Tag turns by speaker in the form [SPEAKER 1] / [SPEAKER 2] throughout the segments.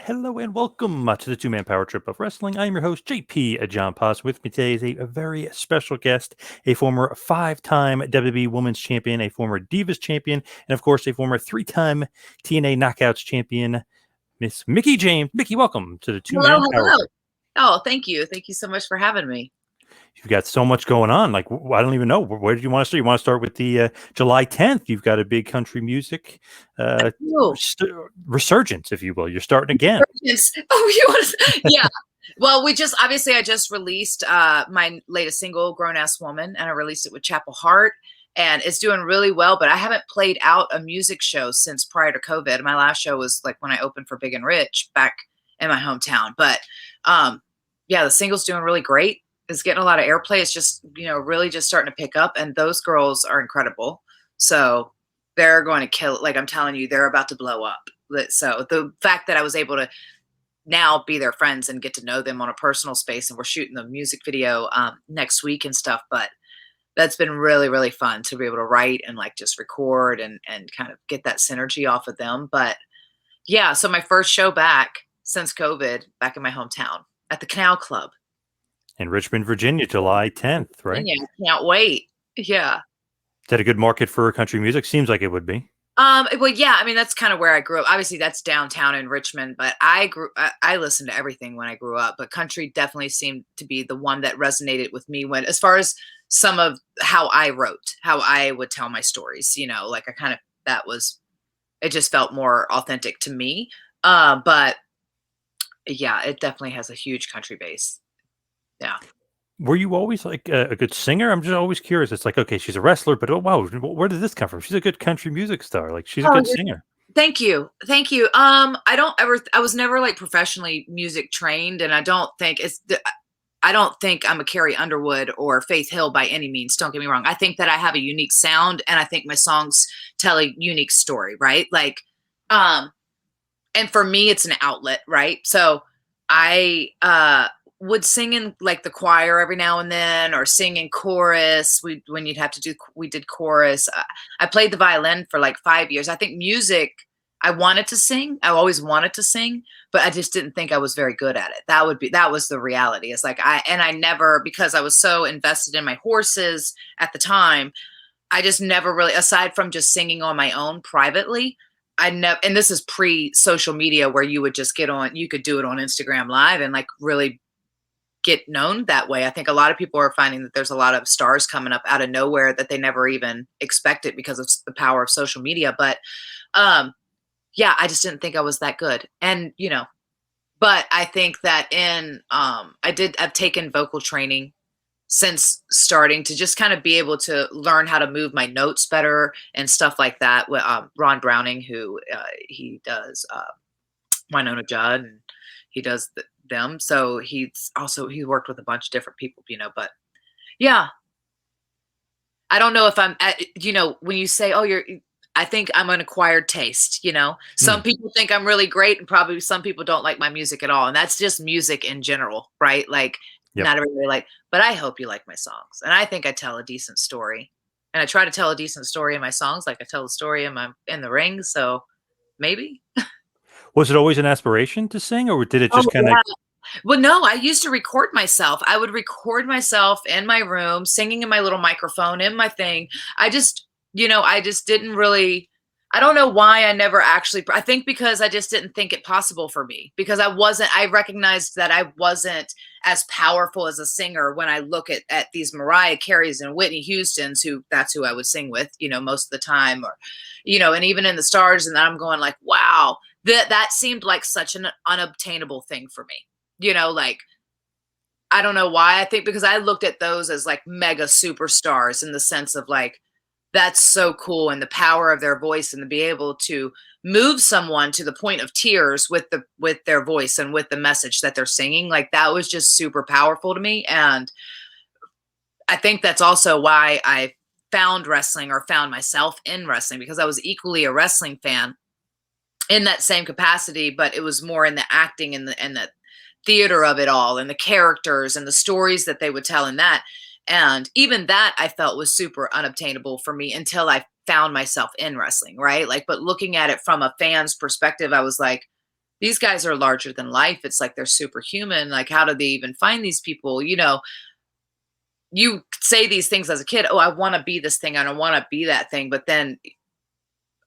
[SPEAKER 1] Hello and welcome to the two-man power trip of wrestling. I'm your host, JP John Paz. With me today is a very special guest, a former five-time WWE Women's Champion, a former Divas Champion, and of course, a former three-time TNA Knockouts Champion, Miss Mickie James. Mickie, welcome to the
[SPEAKER 2] Hello,
[SPEAKER 1] two-man power
[SPEAKER 2] hello.
[SPEAKER 1] trip.
[SPEAKER 2] Oh, thank you. Thank you so much for having me.
[SPEAKER 1] You've got so much going on. Like, I don't even know. Where did you want to start? You want to start with the July 10th? You've got a big country music
[SPEAKER 2] Oh,
[SPEAKER 1] resurgence, if you will. You're starting again.
[SPEAKER 2] yes. Oh, you want to? Yeah. Well, I just released my latest single, Grown Ass Woman, and I released it with Chapel Heart, and it's doing really well. But I haven't played out a music show since prior to COVID. My last show was like when I opened for Big and Rich back in my hometown. But yeah, the single's doing really great. It's getting a lot of airplay. It's just, really just starting to pick up. And those girls are incredible. So they're going to kill it. Like I'm telling you, they're about to blow up. So the fact that I was able to now be their friends and get to know them on a personal space, and we're shooting the music video next week and stuff. But that's been really, really fun to be able to write and like just record and kind of get that synergy off of them. But yeah, so my first show back since COVID, back in my hometown at the Canal Club.
[SPEAKER 1] In Richmond, Virginia, July 10th, right?
[SPEAKER 2] Yeah, can't wait. Yeah.
[SPEAKER 1] Is that a good market for country music? Seems like it would be.
[SPEAKER 2] Well, yeah, I mean, that's kind of where I grew up. Obviously, that's downtown in Richmond, but I listened to everything when I grew up, but country definitely seemed to be the one that resonated with me when, as far as some of how I wrote, how I would tell my stories, like it just felt more authentic to me. But yeah, it definitely has a huge country base. Yeah.
[SPEAKER 1] Were you always like a good singer? I'm just always curious. It's like, okay, she's a wrestler, but oh wow, where did this come from? She's a good country music star. Like she's a
[SPEAKER 2] Oh,
[SPEAKER 1] good singer.
[SPEAKER 2] thank you. Thank you. I was never like professionally music trained, and I don't think I'm a Carrie Underwood or Faith Hill by any means. Don't get me wrong. I think that I have a unique sound, and I think my songs tell a unique story, right? Like, and for me, it's an outlet, right? So I would sing in like the choir every now and then, or sing in chorus. We did chorus. I played the violin for like 5 years. I think music, I wanted to sing. I always wanted to sing, but I just didn't think I was very good at it. That was the reality. It's like I never, because I was so invested in my horses at the time, I just never really, aside from just singing on my own privately, I never, and this is pre social media where you would just you could do it on Instagram Live and like really get known that way. I think a lot of people are finding that there's a lot of stars coming up out of nowhere that they never even expected because of the power of social media. But yeah, I just didn't think I was that good. And, but I think that I've taken vocal training since starting to just kind of be able to learn how to move my notes better and stuff like that. With Ron Browning, who he does Winona Judd, and he does them. So he worked with a bunch of different people, but yeah, I don't know if when you say, oh, I think I'm an acquired taste, some people think I'm really great and probably some people don't like my music at all. And that's just music in general, right? Like not everybody but I hope you like my songs. And I think I tell a decent story, and I try to tell a decent story in my songs. Like I tell a story in the ring. So maybe.
[SPEAKER 1] Was it always an aspiration to sing, or did it
[SPEAKER 2] Oh,
[SPEAKER 1] just kind of?
[SPEAKER 2] yeah. Well, no, I used to record myself. I would record myself in my room, singing in my little microphone in my thing. I just, I just didn't really, I don't know why I never actually, I think because I just didn't think it possible for me, because I recognized that I wasn't as powerful as a singer when I look at these Mariah Careys and Whitney Houstons, that's who I would sing with, most of the time, or, and even in the Stars. And I'm going like, wow, that seemed like such an unobtainable thing for me. Like, I don't know why. I think because I looked at those as like mega superstars in the sense of like, that's so cool, and the power of their voice, and to be able to move someone to the point of tears with their voice and with the message that they're singing. Like that was just super powerful to me. And I think that's also why I found wrestling, or found myself in wrestling, because I was equally a wrestling fan in that same capacity, but it was more in the acting and the theater of it all, and the characters and the stories that they would tell in that. And even that I felt was super unobtainable for me until I found myself in wrestling, right? Like, but looking at it from a fan's perspective, I was like, these guys are larger than life. It's like they're superhuman. Like, how do they even find these people? You say these things as a kid. Oh, I want to be this thing. I don't want to be that thing. But then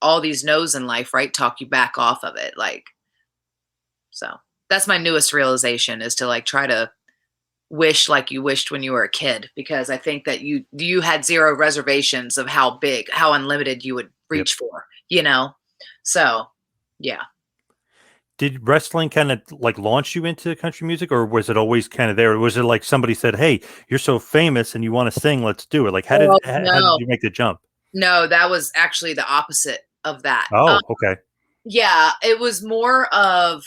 [SPEAKER 2] all these no's in life, right, talk you back off of it. Like, so that's my newest realization, is to like try to wish like you wished when you were a kid, because I think that you had zero reservations of how big, how unlimited you would
[SPEAKER 1] Yep.
[SPEAKER 2] reach for. So yeah.
[SPEAKER 1] Did wrestling kind of like launch you into country music, or was it always kind of there? Or was it like somebody said, "Hey, you're so famous and you want to sing, let's do it." Like
[SPEAKER 2] Oh,
[SPEAKER 1] how did
[SPEAKER 2] no.
[SPEAKER 1] you make the jump?
[SPEAKER 2] No, that was actually the opposite of that.
[SPEAKER 1] Oh, okay.
[SPEAKER 2] Yeah, it was more of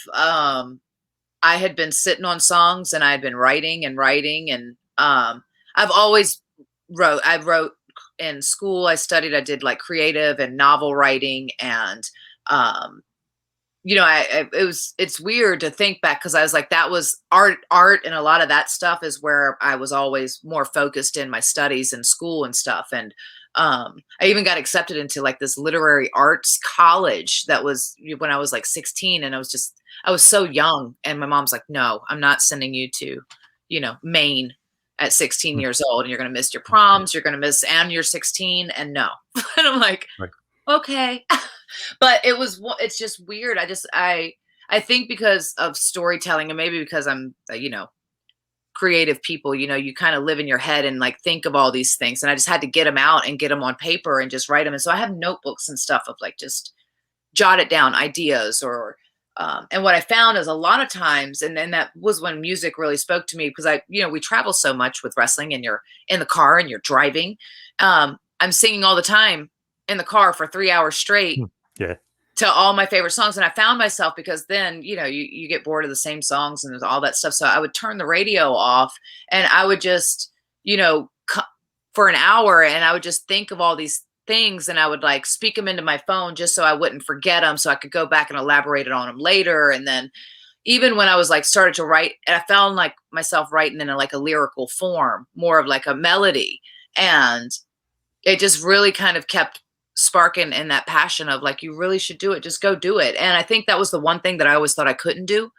[SPEAKER 2] I had been sitting on songs and I had been writing and writing, and I've always I wrote in school. I studied, I did like creative and novel writing, and um it's weird to think back, because I was like, that was art, and a lot of that stuff is where I was always more focused in my studies in school and stuff. And I even got accepted into like this literary arts college that was when I was like 16, and I was so young, and my mom's like, no, I'm not sending you to, Maine at 16
[SPEAKER 1] Hmm.
[SPEAKER 2] years old, and you're going to miss your proms, you're going to miss, and you're 16, and no. And I'm like,
[SPEAKER 1] Right.
[SPEAKER 2] okay. But it's just weird. I think because of storytelling, and maybe because I'm creative people, you kind of live in your head and like think of all these things, and I just had to get them out and get them on paper and just write them. And so I have notebooks and stuff of like just jot it down ideas, or and what I found is a lot of times, and then that was when music really spoke to me, because we travel so much with wrestling, and you're in the car and you're driving. I'm singing all the time in the car for 3 hours straight
[SPEAKER 1] Hmm. Yeah.
[SPEAKER 2] to all my favorite songs. And I found myself, because then, you get bored of the same songs and there's all that stuff. So I would turn the radio off, and I would just, for an hour, and I would just think of all these things, and I would like speak them into my phone just so I wouldn't forget them, so I could go back and elaborate on them later. And then even when I was like started to write, and I found like myself writing in like a lyrical form, more of like a melody. And it just really kind of kept sparking in that passion of like, you really should do it, just go do it. And I think that was the one thing that I always thought I couldn't do.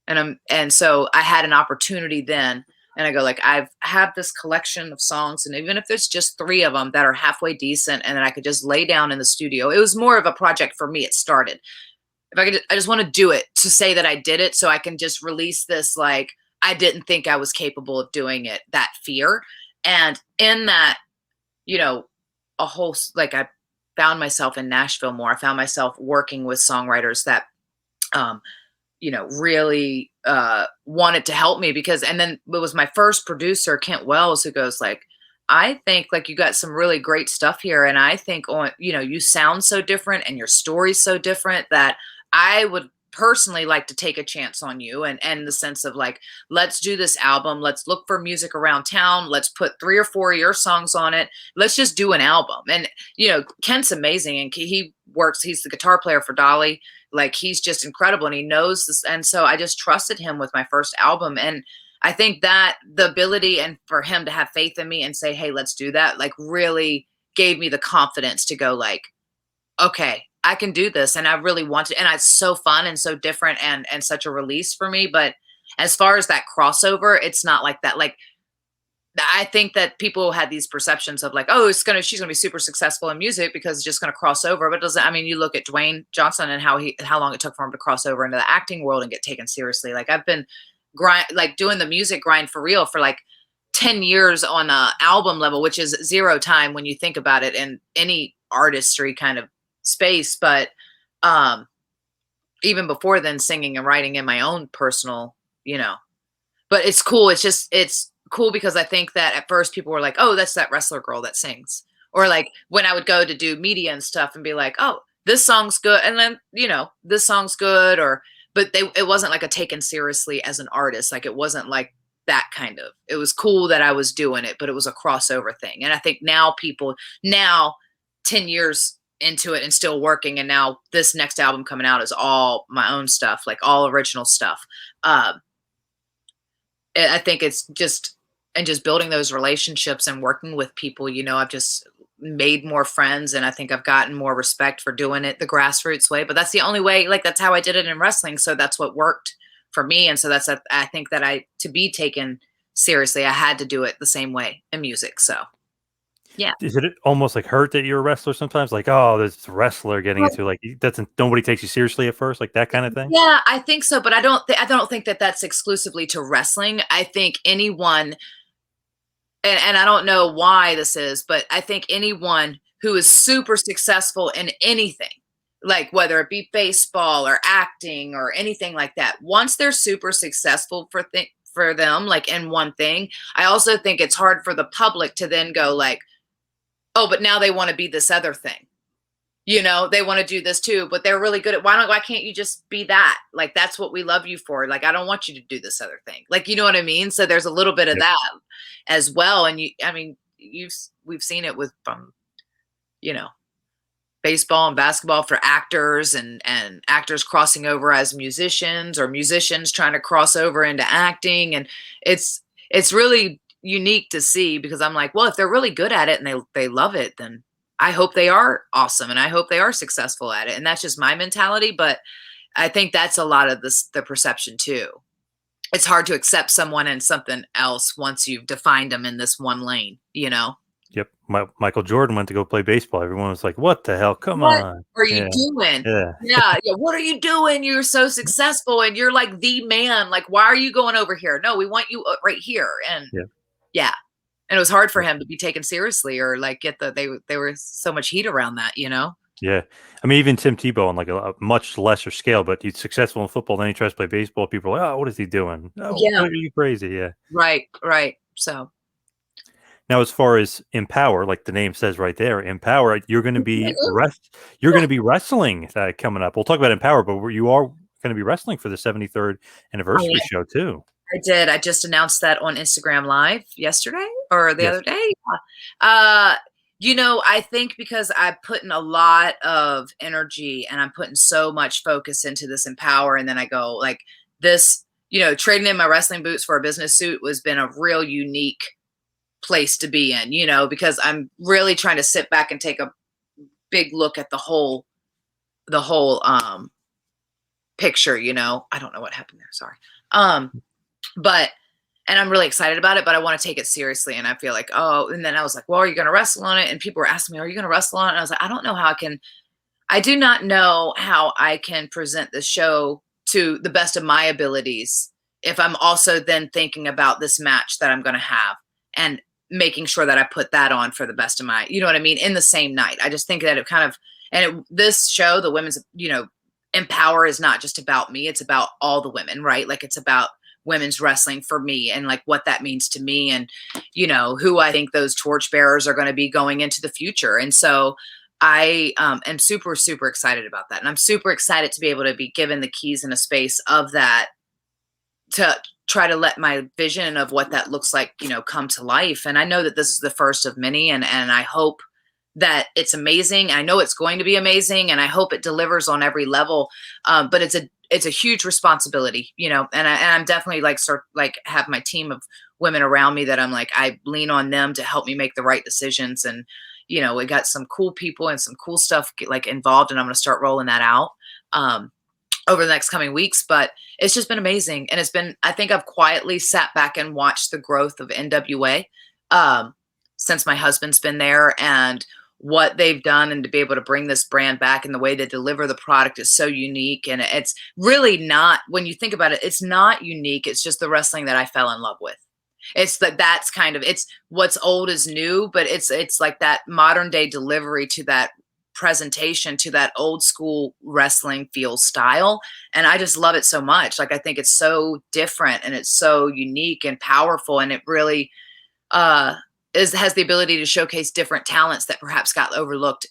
[SPEAKER 2] And so I had an opportunity then, and I go like, I've had this collection of songs, and even if there's just 3 of them that are halfway decent, and then I could just lay down in the studio. It was more of a project for me. It started, if I just want to do it to say that I did it, so I can just release this, like, I didn't think I was capable of doing it, that fear. And in that, you know, a whole, like, I found myself in Nashville more. I found myself working with songwriters that, um, really wanted to help me, because, and then it was my first producer, Kent Wells, who goes like, I think like you got some really great stuff here. And I think you sound so different and your story's so different that I would personally like to take a chance on you, and the sense of like, let's do this album, let's look for music around town, let's put 3 or 4 of your songs on it, let's just do an album. And Kent's amazing, and he's the guitar player for Dolly, like he's just incredible, and he knows this. And so I just trusted him with my first album. And I think that the ability, and for him to have faith in me and say, hey, let's do that, like really gave me the confidence to go like, okay, I can do this. And I really want to, and it's so fun and so different, and such a release for me. But as far as that crossover, it's not like that. Like, I think that people had these perceptions of like, oh, she's gonna be super successful in music because it's just gonna cross over. But it doesn't, I mean, you look at Dwayne Johnson and how long it took for him to cross over into the acting world and get taken seriously. Like, I've been doing the music grind for real for like 10 years on a album level, which is zero time when you think about it in any artistry kind of space. But um even before then, singing and writing in my own personal, but it's cool. It's cool because I think that at first people were like, oh, that's that wrestler girl that sings. Or like when I would go to do media and stuff and be like, oh, this song's good. And then, this song's good. But it wasn't like a taken seriously as an artist. Like, it wasn't like that kind of, it was cool that I was doing it, but it was a crossover thing. And I think now 10 years into it and still working, and now this next album coming out is all my own stuff, like all original stuff. I think it's just building those relationships and working with people. I've just made more friends, and I think I've gotten more respect for doing it the grassroots way. But that's the only way, like that's how I did it in wrestling. So that's what worked for me. And so I think that to be taken seriously, I had to do it the same way in music. So yeah.
[SPEAKER 1] Is it almost like hurt that you're a wrestler sometimes? Like, oh, this wrestler getting into like doesn't nobody takes you seriously at first, like that kind of thing?
[SPEAKER 2] Yeah, I think so, but I don't think that that's exclusively to wrestling. I think anyone, and I don't know why this is, but I think anyone who is super successful in anything, like whether it be baseball or acting or anything like that, once they're super successful for them, like in one thing, I also think it's hard for the public to then go like, oh, but now they want to be this other thing. They want to do this too, but they're really good at why can't you just be that? Like that's what we love you for. Like I don't want you to do this other thing. Like you know what I mean? So there's a little bit of
[SPEAKER 1] Yep.
[SPEAKER 2] that as well. And we've seen it with you know, baseball and basketball for actors and actors crossing over as musicians or musicians trying to cross over into acting. And it's really unique to see because I'm like, well, if they're really good at it and they love it, then I hope they are awesome and I hope they are successful at it. And that's just my mentality. But I think that's a lot of the perception too. It's hard to accept someone in something else once you've defined them in this one lane.
[SPEAKER 1] Yep. Michael Jordan went to go play baseball. Everyone was like, "What the hell? Come
[SPEAKER 2] What
[SPEAKER 1] on!"
[SPEAKER 2] are you
[SPEAKER 1] Yeah,
[SPEAKER 2] doing?
[SPEAKER 1] yeah,
[SPEAKER 2] Yeah, yeah. What are you doing? You're so successful and you're like the man. Like, why are you going over here? No, we want you right here. And
[SPEAKER 1] yeah.
[SPEAKER 2] yeah. And it was hard for him to be taken seriously or like get they were so much heat around that.
[SPEAKER 1] Yeah. I mean, even Tim Tebow on like a much lesser scale, but he's successful in football. Then he tries to play baseball. People are like, "Oh, what is he doing? Oh,
[SPEAKER 2] Yeah.
[SPEAKER 1] what are you crazy?" Yeah.
[SPEAKER 2] Right, right. So
[SPEAKER 1] Now, as far as Empower, like the name says right there, Empower, you're going to be wrestling coming up. We'll talk about Empower, but you are going to be wrestling for the 73rd
[SPEAKER 2] oh
[SPEAKER 1] anniversary
[SPEAKER 2] yeah,
[SPEAKER 1] show too.
[SPEAKER 2] I did. I just announced that on Instagram Live yesterday or the
[SPEAKER 1] Yes.
[SPEAKER 2] other day. Yeah. I think because I put in a lot of energy and I'm putting so much focus into this Empower, and then I go like this, trading in my wrestling boots for a business suit was been a real unique place to be in, because I'm really trying to sit back and take a big look at the whole picture. I don't know what happened there. Sorry. But and I'm really excited about it, but I want to take it seriously. And I feel like, oh, and then I was like, well, are you going to wrestle on it? And people were asking me, are you going to wrestle on it? And I was like, I do not know how I can present the show to the best of my abilities if I'm also then thinking about this match that I'm going to have and making sure that I put that on for the best of my, you know what I mean, in the same night. I just think that it kind of, this show, the women's, Empower is not just about me. It's about all the women, right? Like it's about women's wrestling for me and like what that means to me and, who I think those torchbearers are going to be going into the future. And so I am super, super excited about that. And I'm super excited to be able to be given the keys and a space of that to try to let my vision of what that looks like, come to life. And I know that this is the first of many, and I hope that it's amazing. I know it's going to be amazing, and I hope it delivers on every level. But it's a huge responsibility, and I'm definitely like have my team of women around me that I'm like, I lean on them to help me make the right decisions. And, we got some cool people and some cool stuff like involved, and I'm going to start rolling that out. Over the next coming weeks, but it's just been amazing. And I think I've quietly sat back and watched the growth of NWA since my husband's been there and what they've done, and to be able to bring this brand back and the way they deliver the product is so unique. And it's really not, when you think about it, it's not unique. It's just the wrestling that I fell in love with. It's that's kind of, it's what's old is new, but it's like that modern day delivery to that presentation, to that old school wrestling feel style. And I just love it so much. Like I think it's so different and it's so unique and powerful, and it really has the ability to showcase different talents that perhaps got overlooked,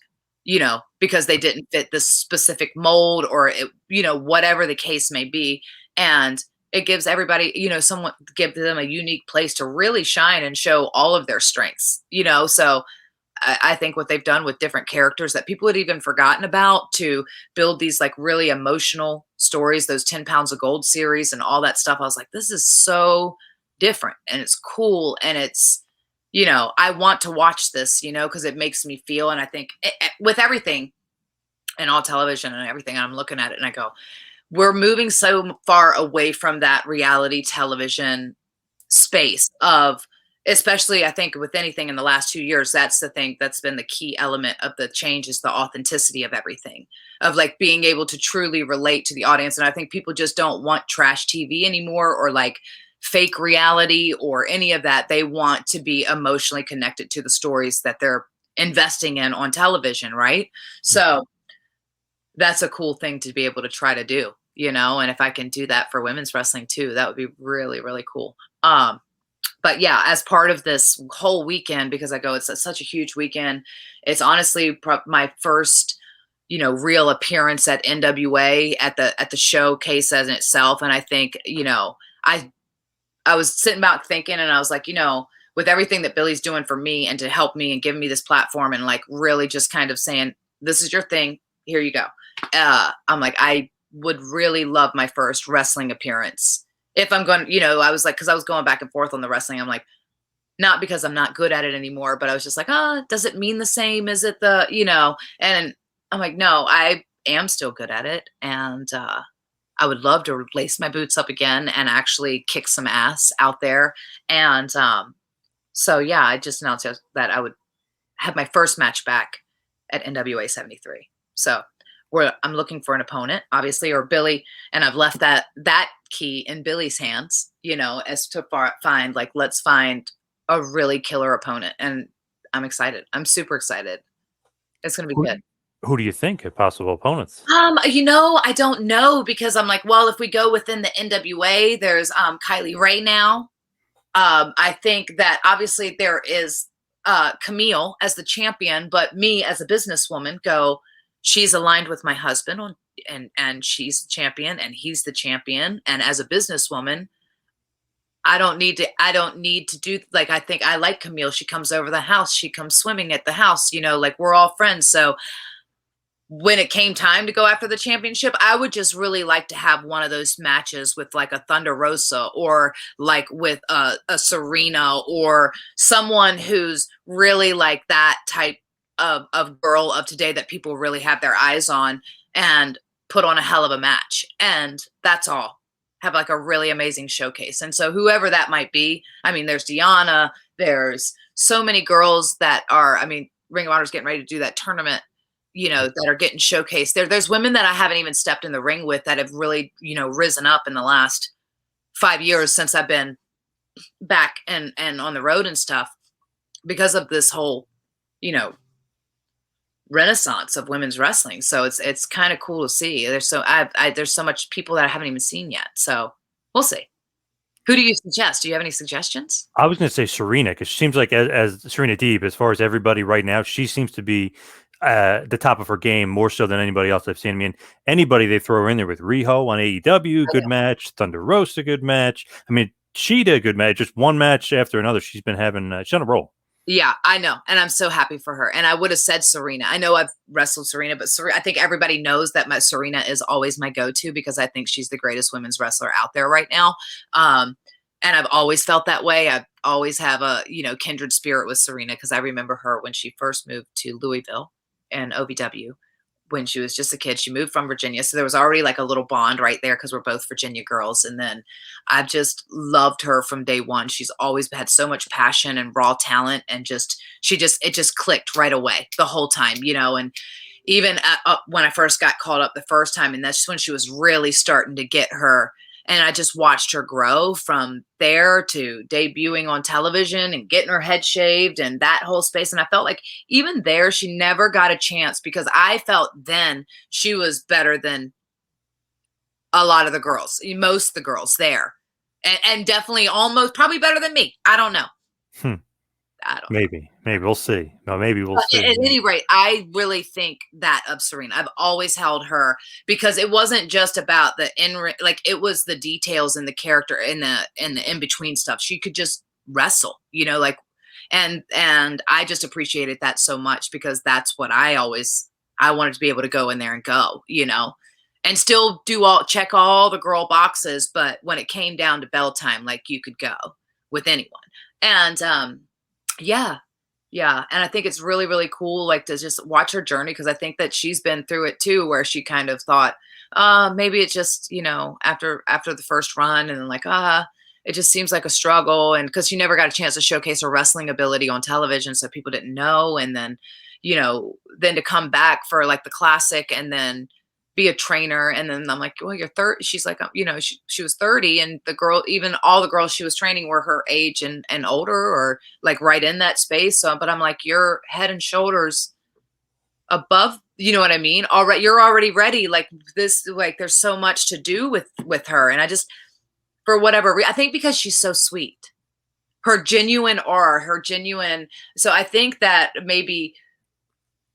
[SPEAKER 2] because they didn't fit this specific mold or whatever the case may be. And it gives everybody, someone give them a unique place to really shine and show all of their strengths, so I think what they've done with different characters that people had even forgotten about to build these like really emotional stories, those 10 Pounds of Gold series and all that stuff. I was like, this is so different and it's cool and it's I want to watch this, because it makes me feel, and I think with everything and all television and everything, I'm looking at it and I go, we're moving so far away from that reality television space of, especially I think with anything in the last 2 years, that's the thing that's been the key element of the change, is the authenticity of everything, of like being able to truly relate to the audience. And I think people just don't want trash TV anymore, or like fake reality or any of that. They want to be emotionally connected to the stories that they're investing in on television, right? So that's a cool thing to be able to try to do, and if I can do that for women's wrestling too, that would be really, really cool. But yeah, as part of this whole weekend, because I go, such a huge weekend. It's honestly my first, real appearance at NWA at the showcase as in itself. And I think, I I was sitting back thinking, and I was like, with everything that Billy's doing for me and to help me and giving me this platform and like really just kind of saying, this is your thing, here you go. I'm like, I would really love my first wrestling appearance. If I'm going, I was like, because I was going back and forth on the wrestling. I'm like, not because I'm not good at it anymore, but I was just like, does it mean the same? Is it and I'm like, no, I am still good at it. And I would love to lace my boots up again and actually kick some ass out there. And so, yeah, I just announced that I would have my first match back at NWA 73. So I'm looking for an opponent, obviously, or Billy, and I've left that key in Billy's hands, as to find, like, let's find a really killer opponent. And I'm excited. I'm super excited. It's going to be
[SPEAKER 1] Who,
[SPEAKER 2] good.
[SPEAKER 1] who do you think are possible opponents?
[SPEAKER 2] I don't know, because I'm like, well, if we go within the NWA, there's Kylie Ray now. I think that obviously there is Camille as the champion, but me as a businesswoman go, she's aligned with my husband and she's the champion and he's the champion. And as a businesswoman, I don't need to do, like, I think I like Camille. She comes over the house. She comes swimming at the house, like we're all friends. So when it came time to go after the championship, I would just really like to have one of those matches with like a Thunder Rosa, or like with a Serena, or someone who's really like that type of girl of today that people really have their eyes on, and put on a hell of a match. And that's all. Have like a really amazing showcase. And so whoever that might be, I mean, there's Deanna, there's so many girls that are, I mean, Ring of Honor's getting ready to do that tournament, that are getting showcased. There's women that I haven't even stepped in the ring with that have really, risen up in the last 5 years since I've been back and on the road and stuff, because of this whole, renaissance of women's wrestling. So it's kind of cool to see. There's so much people that I haven't even seen yet. So we'll see. Who do you suggest? Do you have any suggestions?
[SPEAKER 1] I was going to say Serena, because she seems like, as Serena Deeb, as far as everybody right now, she seems to be the top of her game more so than anybody else I've seen. I mean, anybody they throw her in there with, Riho on AEW, good match. Thunder Rosa, good match. I mean, Cheetah, good match. Just one match after another. She's been having, she's on a roll.
[SPEAKER 2] Yeah, I know. And I'm so happy for her. And I would have said Serena. I know I've wrestled Serena, but I think everybody knows that Serena is always my go-to, because I think she's the greatest women's wrestler out there right now. And I've always felt that way. I always have a, kindred spirit with Serena, because I remember her when she first moved to Louisville and OVW when she was just a kid. She moved from Virginia. So there was already like a little bond right there, because we're both Virginia girls. And then I've just loved her from day one. She's always had so much passion and raw talent, and it just clicked right away the whole time, and even when I first got called up the first time, and that's when she was really starting to get her. And I just watched her grow from there to debuting on television and getting her head shaved and that whole space. And I felt like even there, she never got a chance, because I felt then she was better than a lot of the girls, most of the girls there. And definitely probably better than me. I don't know. I don't know.
[SPEAKER 1] Maybe we'll see. No, maybe we'll see.
[SPEAKER 2] At any rate, I really think that of Serena. I've always held her, because it wasn't just about the like it was the details and the character and the in between stuff. She could just wrestle, like, and I just appreciated that so much, because that's what I wanted to be able to go in there and go, and still check all the girl boxes. But when it came down to bell time, like, you could go with anyone. And Yeah. Yeah, and I think it's really, really cool, like, to just watch her journey because I think that she's been through it too, where she kind of thought, maybe it's just, after the first run and then like, it just seems like a struggle, and because she never got a chance to showcase her wrestling ability on television, so people didn't know, and then, then to come back for, like, the classic and then be a trainer, and then I'm like, "Well, you're 30." She's like, she was 30, and the girl, even all the girls she was training were her age and older, or like right in that space. So, but I'm like, you're head and shoulders above, you know what I mean? Already, you're already ready. Like this, like there's so much to do with her, and I just, for whatever I think because she's so sweet, her genuine aura, her genuine. So I think that maybe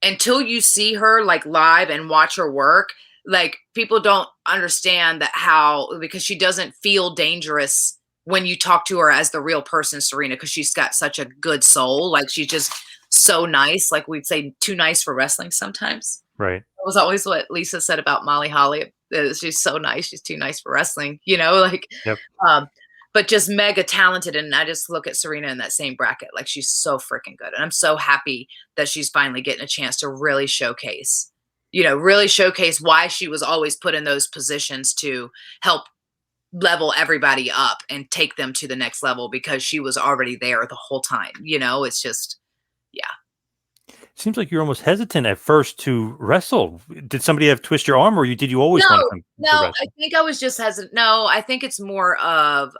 [SPEAKER 2] until you see her like live and watch her work, like people don't understand that how, because she doesn't feel dangerous when you talk to her as the real person, Serena, because she's got such a good soul. Like she's just so nice. Like we'd say too nice for wrestling sometimes.
[SPEAKER 1] Right.
[SPEAKER 2] That was always what Lisa said about Molly Holly. She's so nice. She's too nice for wrestling, like,
[SPEAKER 1] Yep.
[SPEAKER 2] um, but just mega talented. And I just look at Serena in that same bracket. Like she's so freaking good. And I'm so happy that she's finally getting a chance to really showcase why she was always put in those positions to help level everybody up and take them to the next level because she was already there the whole time. It's just, yeah.
[SPEAKER 1] Seems like you're almost hesitant at first to wrestle. Did somebody have twist your arm, or did you always want to
[SPEAKER 2] No,
[SPEAKER 1] come to
[SPEAKER 2] no, I
[SPEAKER 1] wrestling?
[SPEAKER 2] think I was just hesitant. No, I think it's more of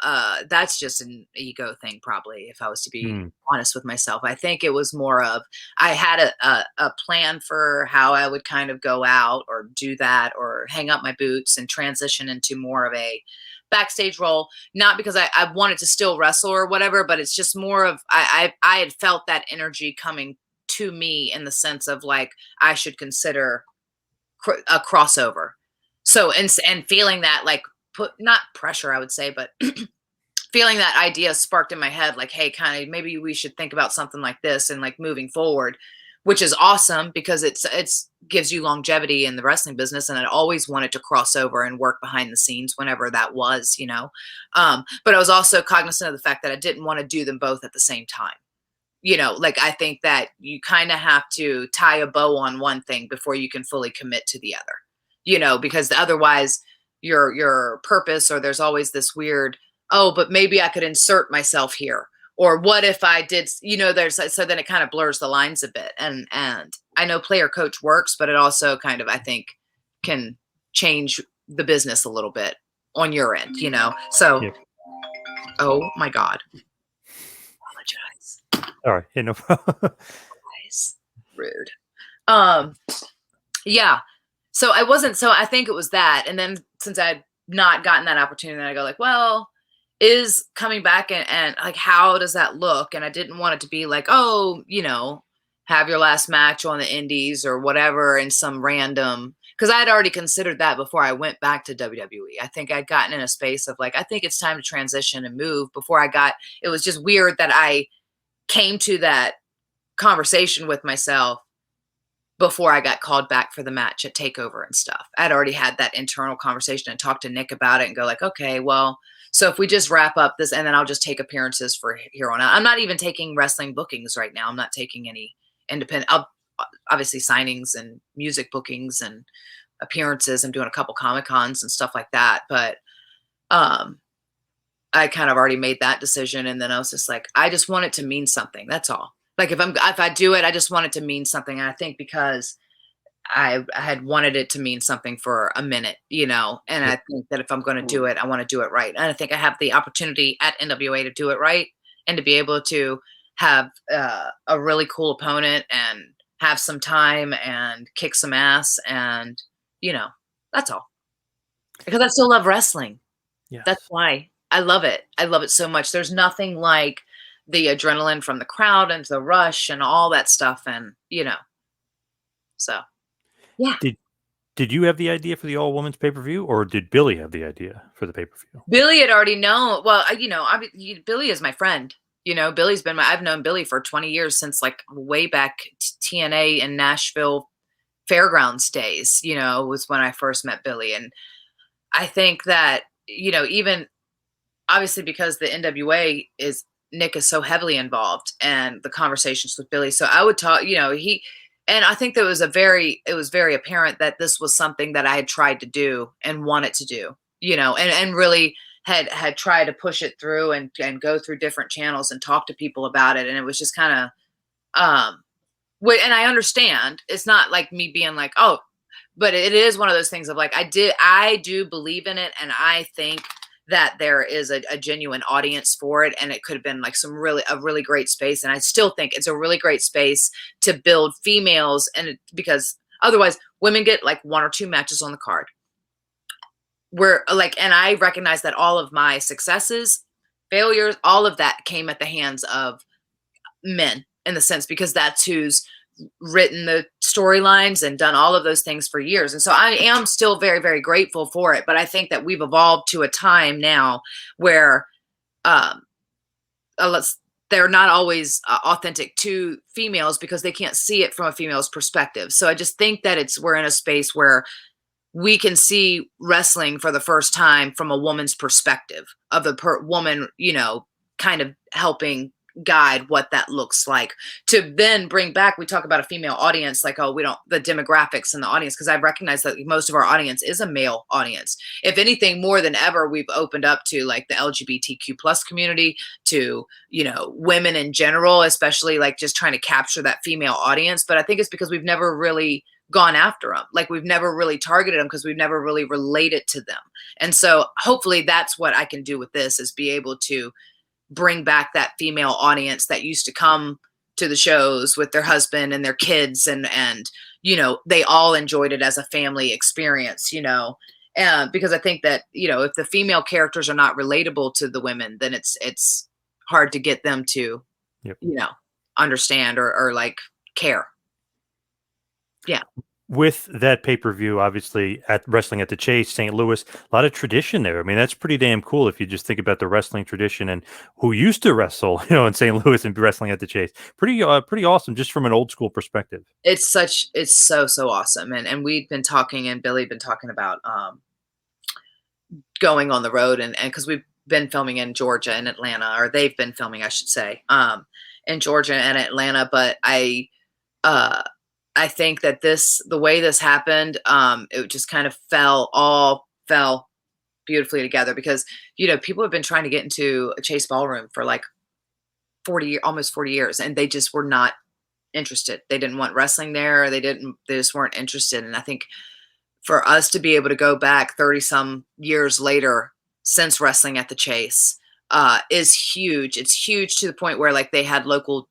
[SPEAKER 2] that's just an ego thing, probably, if I was to be
[SPEAKER 1] Hmm.
[SPEAKER 2] honest with myself. I think it was more of I had a plan for how I would kind of go out or do that or hang up my boots and transition into more of a backstage role. Not because I wanted to still wrestle or whatever, but it's just more of I had felt that energy coming to me in the sense of like I should consider a crossover. So and feeling that like put not pressure, I would say, but feeling that idea sparked in my head, like, hey, kind of maybe we should think about something like this and like moving forward, which is awesome because it's gives you longevity in the wrestling business. And I always wanted to cross over and work behind the scenes whenever that was. But I was also cognizant of the fact that I didn't want to do them both at the same time. Like I think that you kind of have to tie a bow on one thing before you can fully commit to the other, because otherwise your purpose, or there's always this weird, oh, but maybe I could insert myself here. Or what if I did, there's, so then it kind of blurs the lines a bit. And I know player coach works, but it also kind of, I think, can change the business a little bit on your end. So,
[SPEAKER 1] Yep.
[SPEAKER 2] oh my God, apologize.
[SPEAKER 1] All right. Yeah, no problem.
[SPEAKER 2] Guys. Rude. Um, yeah. So I think it was that. And then since I'd not gotten that opportunity, I go like, well, is coming back and like, how does that look? And I didn't want it to be like, oh, have your last match on the indies or whatever in some random, because I had already considered that before I went back to WWE. I think I'd gotten in a space of like, I think it's time to transition and move before it was just weird that I came to that conversation with myself before I got called back for the match at Takeover and stuff. I'd already had that internal conversation and talked to Nick about it and go like, okay, well, so if we just wrap up this and then I'll just take appearances for here on out. I'm not even taking wrestling bookings right now. I'm not taking any independent, obviously signings and music bookings and appearances. I'm doing a couple Comic Cons and stuff like that. But I kind of already made that decision. And then I was just like, I just want it to mean something. That's all. Like if I do it, I just want it to mean something. And I think because I had wanted it to mean something for a minute, and I
[SPEAKER 1] Yep.
[SPEAKER 2] think that if I'm going to do it, I want to do it right. And I think I have the opportunity at NWA to do it right and to be able to have a really cool opponent and have some time and kick some ass. And, that's all. Because I still love wrestling. That's
[SPEAKER 1] Yes.
[SPEAKER 2] why I love it. I love it so much. There's nothing like the adrenaline from the crowd and the rush and all that stuff. And, so yeah.
[SPEAKER 1] Did Did you have the idea for the all women's pay per view, or did Billy have the idea for the pay per view?
[SPEAKER 2] Billy had already known. Well, Billy is my friend. I've known Billy for 20 years since like way back TNA in Nashville Fairgrounds days, was when I first met Billy. And I think that, even obviously because the NWA is Nick is so heavily involved and the conversations with Billy. So I would talk, and I think that it was very apparent that this was something that I had tried to do and wanted to do, and really had tried to push it through and go through different channels and talk to people about it. And it was just kind of, and I understand it's not like me being like, oh, but it is one of those things of like, I do believe in it. And I think that there is a genuine audience for it. And it could have been like a really great space. And I still think it's a really great space to build females. And because otherwise women get like one or two matches on the card. And I recognize that all of my successes, failures, all of that came at the hands of men in the sense, because that's who's written the storylines and done all of those things for years. And so I am still very, very grateful for it. But I think that we've evolved to a time now where um, they're not always authentic to females because they can't see it from a female's perspective. So I just think that we're in a space where we can see wrestling for the first time from a woman's perspective of the woman, kind of helping guide what that looks like, to then bring back, we talk about a female audience, like, oh, we don't, the demographics in the audience, because I recognize that most of our audience is a male audience. If anything, more than ever, we've opened up to like the LGBTQ plus community, to, women in general, especially like just trying to capture that female audience. But I think it's because we've never really gone after them. Like we've never really targeted them because we've never really related to them. And so hopefully that's what I can do with this, is be able to bring back that female audience that used to come to the shows with their husband and their kids, and they all enjoyed it as a family experience, because I think that, if the female characters are not relatable to the women, then it's hard to get them to,
[SPEAKER 1] Yep.
[SPEAKER 2] Understand or like care. Yeah.
[SPEAKER 1] With that pay-per-view, obviously at Wrestling at the Chase, St. Louis, a lot of tradition there. I mean, that's pretty damn cool if you just think about the wrestling tradition and who used to wrestle, in St. Louis and Wrestling at the Chase. Pretty awesome, just from an old school perspective.
[SPEAKER 2] It's so awesome. And we've been talking, and Billy been talking about going on the road, and because we've been filming in Georgia and Atlanta, or they've been filming, I should say, in Georgia and Atlanta. But I think that the way this happened, it just kind of all fell beautifully together, because, people have been trying to get into a Chase ballroom for like almost 40 years, and they just were not interested. They didn't want wrestling there. They just weren't interested. And I think for us to be able to go back 30 some years later since Wrestling at the Chase, is huge. It's huge to the point where like they had the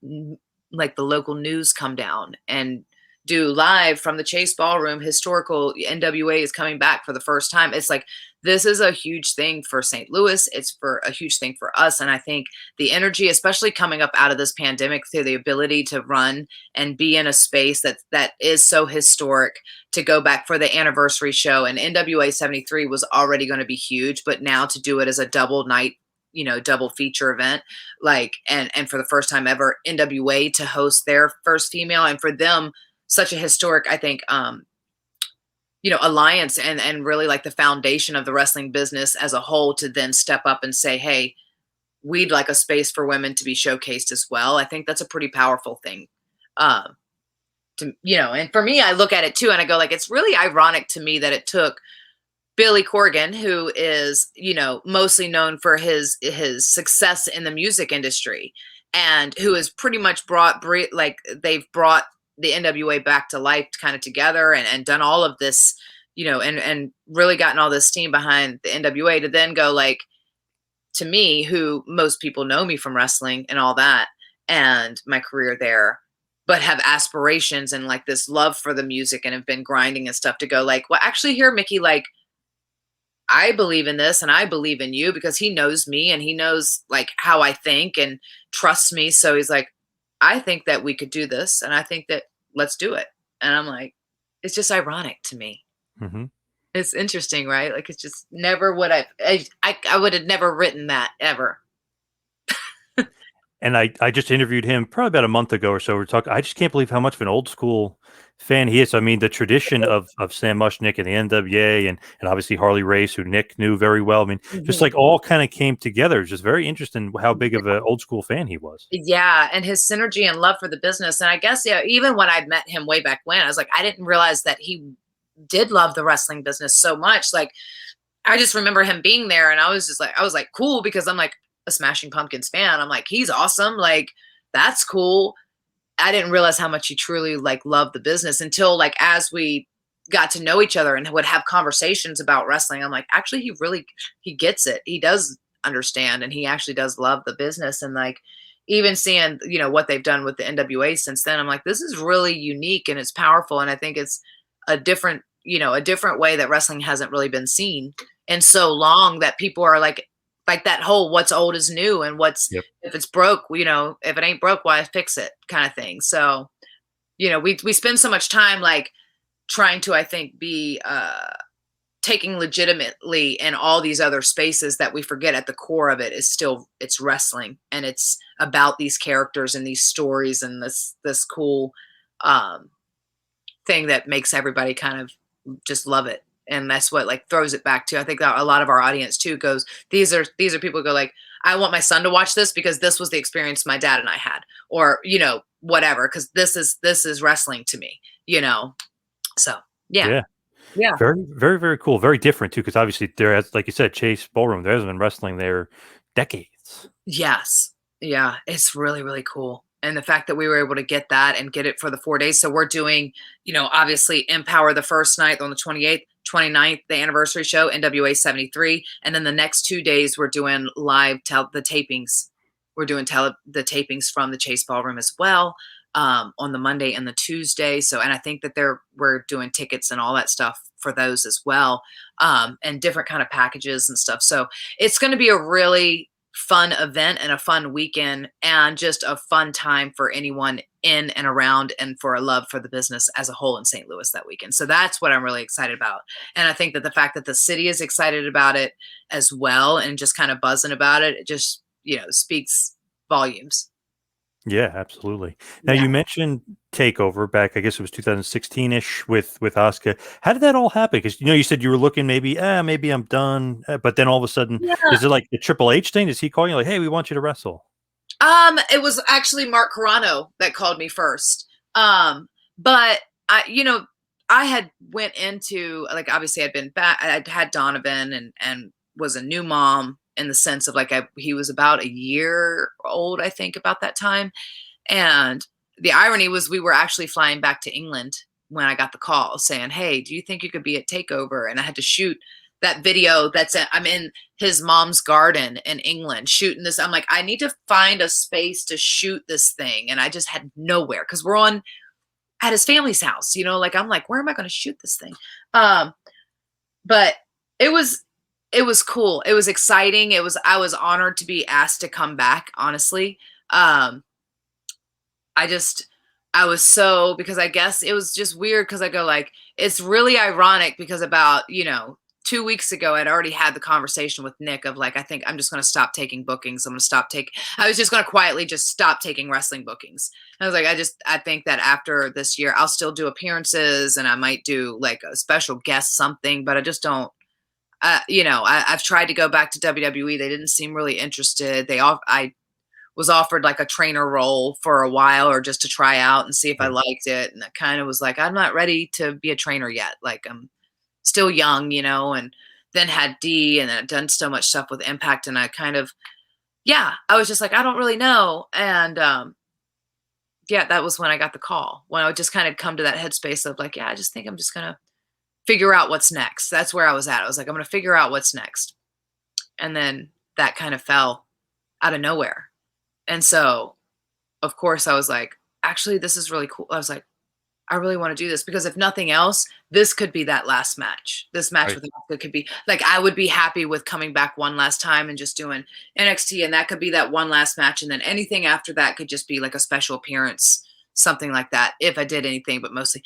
[SPEAKER 2] local news come down and do live from the Chase Ballroom. Historical NWA is coming back for the first time. It's like, this is a huge thing for St. Louis. It's a huge thing for us. And I think the energy, especially coming up out of this pandemic, through the ability to run and be in a space that is so historic, to go back for the anniversary show. And NWA 73 was already going to be huge, but now to do it as a double night, double feature event, and for the first time ever, NWA to host their first female, and for them, such a historic, I think, alliance, and really like the foundation of the wrestling business as a whole, to then step up and say, hey, we'd like a space for women to be showcased as well. I think that's a pretty powerful thing. And for me, I look at it too, and I go like, it's really ironic to me that it took Billy Corgan, who is, mostly known for his success in the music industry, and who has pretty much they've brought the NWA back to life, kind of together, and done all of this, and really gotten all this steam behind the NWA, to then go like, to me, who most people know me from wrestling and all that, and my career there, but have aspirations and like this love for the music and have been grinding and stuff, to go like, well, actually here, Mickie, like, I believe in this and I believe in you, because he knows me and he knows like how I think and trusts me. So he's like, I think that we could do this, and I think that let's do it. And I'm like, it's just ironic to me.
[SPEAKER 1] Mm-hmm.
[SPEAKER 2] It's interesting, right? Like, it's just never what I would have never written that ever.
[SPEAKER 1] and I just interviewed him probably about a month ago or so. We're talking. I just can't believe how much of an old school fan he is. I mean, the tradition of Sam Mushnick and the NWA, and obviously Harley Race, who Nick knew very well. I mean, just
[SPEAKER 2] Mhm.
[SPEAKER 1] like all kind of came together. It's just very interesting how big of an old school fan he was.
[SPEAKER 2] Yeah, and his synergy and love for the business. And I guess, yeah, even when I met him way back when, I was like, I didn't realize that he did love the wrestling business so much. Like, I just remember him being there, and I was like, cool, because I'm like a Smashing Pumpkins fan. I'm like, he's awesome. Like, that's cool. I didn't realize how much he truly like loved the business until like as we got to know each other and would have conversations about wrestling. I'm like, actually, he gets it. He does understand, and he actually does love the business. And like even seeing what they've done with the NWA since then, I'm like, this is really unique and it's powerful. And I think it's a different way that wrestling hasn't really been seen in so long, that people are like that whole what's old is new, and what's
[SPEAKER 1] Yep.
[SPEAKER 2] if it's broke, if it ain't broke, why fix it kind of thing. So, we spend so much time like trying to, I think, be taking legitimately in all these other spaces, that we forget at the core of it is still it's wrestling, and it's about these characters and these stories and this cool um thing that makes everybody kind of just love it. And that's what like throws it back to, I think, that a lot of our audience too goes, these are people who go like, I want my son to watch this because this was the experience my dad and I had, or whatever, because this is wrestling to me, so yeah.
[SPEAKER 1] Yeah.
[SPEAKER 2] Yeah.
[SPEAKER 1] Very, very, very cool. Very different too, because obviously there, has, like you said, Chase Ballroom. There has been wrestling there decades.
[SPEAKER 2] Yes. Yeah, it's really, really cool. And the fact that we were able to get that and get it for the 4 days. So we're doing, obviously Empower the first night on the 28th, 29th, the anniversary show, NWA 73. And then the next 2 days, we're doing the tapings. We're doing the tapings from the Chase Ballroom as well, on the Monday and the Tuesday. So, and I think that we're doing tickets and all that stuff for those as well, and different kind of packages and stuff. So it's going to be a really fun event and a fun weekend, and just a fun time for anyone in and around, and for a love for the business as a whole in St. Louis that weekend. So that's what I'm really excited about. And I think that the fact that the city is excited about it as well, and just kind of buzzing about it, it just, speaks volumes.
[SPEAKER 1] Yeah, absolutely. Now
[SPEAKER 2] Yeah.
[SPEAKER 1] you mentioned Takeover back, I guess it was 2016-ish with Asuka. How did that all happen? Because you said you were looking maybe I'm done, but then all of a sudden,
[SPEAKER 2] Yeah.
[SPEAKER 1] is it like the Triple H thing? Is he calling you like, hey, we want you to wrestle?
[SPEAKER 2] It was actually Mark Carano that called me first. But I had went into, like, obviously I'd been back, I'd had Donovan, and was a new mom, in the sense of like he was about a year old, I think, about that time. And the irony was we were actually flying back to England when I got the call saying, "Hey, do you think you could be at Takeover?" And I had to shoot that video I'm in his mom's garden in England shooting this. I'm like, I need to find a space to shoot this thing. And I just had nowhere, because we're on at his family's house, like I'm like, where am I going to shoot this thing? Um, but it was cool. It was exciting. I was honored to be asked to come back, honestly. Um, I just I was so, because I guess it was just weird, because I go like, it's really ironic, because about 2 weeks ago I'd already had the conversation with Nick of like, I think I'm just going to stop taking bookings. I was just going to quietly just stop taking wrestling bookings. I was like, I think that after this year I'll still do appearances, and I might do like a special guest something, but I just don't. I've tried to go back to WWE. They didn't seem really interested. I was offered like a trainer role for a while, or just to try out and see if I
[SPEAKER 1] Right.
[SPEAKER 2] liked it. And I kind of was like, I'm not ready to be a trainer yet. Like, I'm still young, and then had D, and then I'd done so much stuff with Impact. And I kind of, yeah, I was just like, I don't really know. And yeah, that was when I got the call, when I would just kind of come to that headspace of like, yeah, I just think I'm just going to figure out what's next. That's where I was at. I was like, I'm going to figure out what's next. And then that kind of fell out of nowhere. And so, of course, I was like, actually, this is really cool. I was like, I really want to do this, because if nothing else, this could be that last match. This match
[SPEAKER 1] Right.
[SPEAKER 2] with Asuka could be like, I would be happy with coming back one last time and just doing NXT, and that could be that one last match, and then anything after that could just be like a special appearance, something like that, if I did anything. But mostly,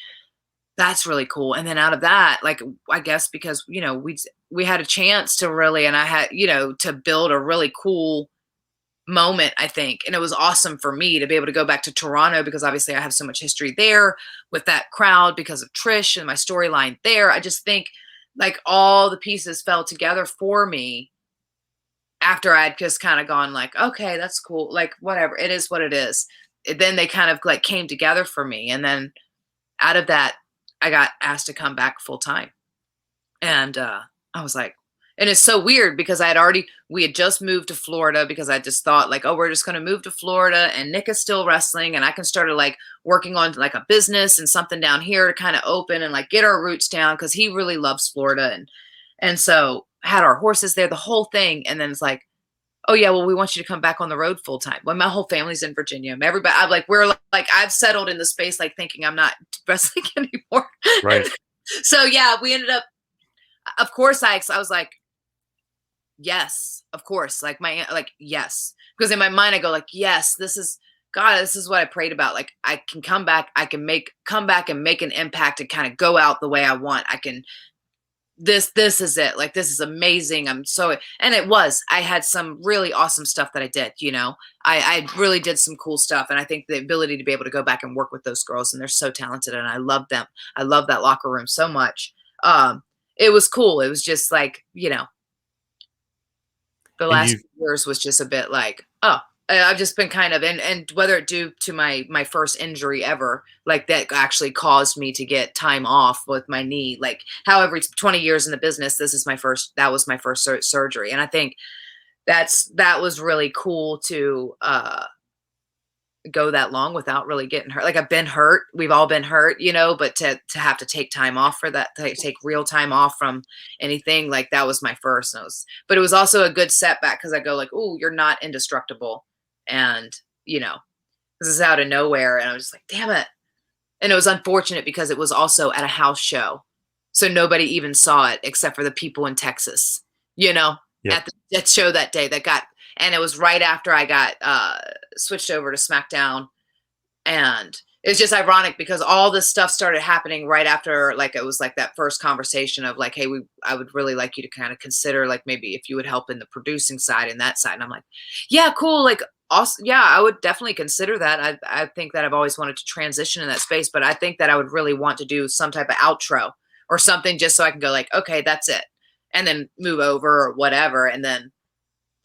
[SPEAKER 2] that's really cool. And then out of that, like, I guess because we had a chance to really, and I had to build a really cool moment, I think. And it was awesome for me to be able to go back to Toronto because obviously I have so much history there with that crowd because of Trish and my storyline there. I just think like all the pieces fell together for me after I'd just kind of gone like, okay, that's cool. Like, whatever. It is what it is. Then they kind of like came together for me. And then out of that, I got asked to come back full time. And I was like, and it's so weird because we had just moved to Florida because I just thought like, oh, we're just going to move to Florida and Nick is still wrestling and I can start like working on like a business and something down here to kind of open and like get our roots down because he really loves Florida. And so had our horses there, the whole thing. And then it's like, oh yeah, well, we want you to come back on the road full time. Well, my whole family's in Virginia. Everybody, I'm like, we're like, I've settled in the space, like thinking I'm not wrestling anymore.
[SPEAKER 1] Right.
[SPEAKER 2] So yeah, we ended up, of course, I was like, yes, of course. Like yes. Because in my mind, I go like, yes, this is God, this is what I prayed about. Like I can come back, come back and make an impact and kind of go out the way I want. I can, this is it. Like, this is amazing. And it was, I had some really awesome stuff that I did, I really did some cool stuff. And I think the ability to be able to go back and work with those girls and they're so talented and I love them. I love that locker room so much. It was cool. It was just like, the last few years was just a bit like, oh, I've just been kind of, and whether it due to my first injury ever, like that actually caused me to get time off with my knee. Like, however, it's 20 years in the business, that was my first surgery. And I think that was really cool to go that long without really getting hurt. Like I've been hurt. We've all been hurt, but to have to take time off for that, to take real time off from anything, like that was my first. But it was also a good setback because I go like, oh, you're not indestructible. And, this is out of nowhere. And I was just like, damn it. And it was unfortunate because it was also at a house show. So nobody even saw it except for the people in Texas,
[SPEAKER 1] Yep.
[SPEAKER 2] at that show that day and it was right after I got switched over to SmackDown. And it's just ironic because all this stuff started happening right after, like, it was like that first conversation of like, hey, I would really like you to kind of consider like maybe if you would help in the producing side and that side. And I'm like, yeah, cool. Like, also, yeah, I would definitely consider that. I think that I've always wanted to transition in that space, but I think that I would really want to do some type of outro or something just so I can go like, okay, that's it. And then move over or whatever. And then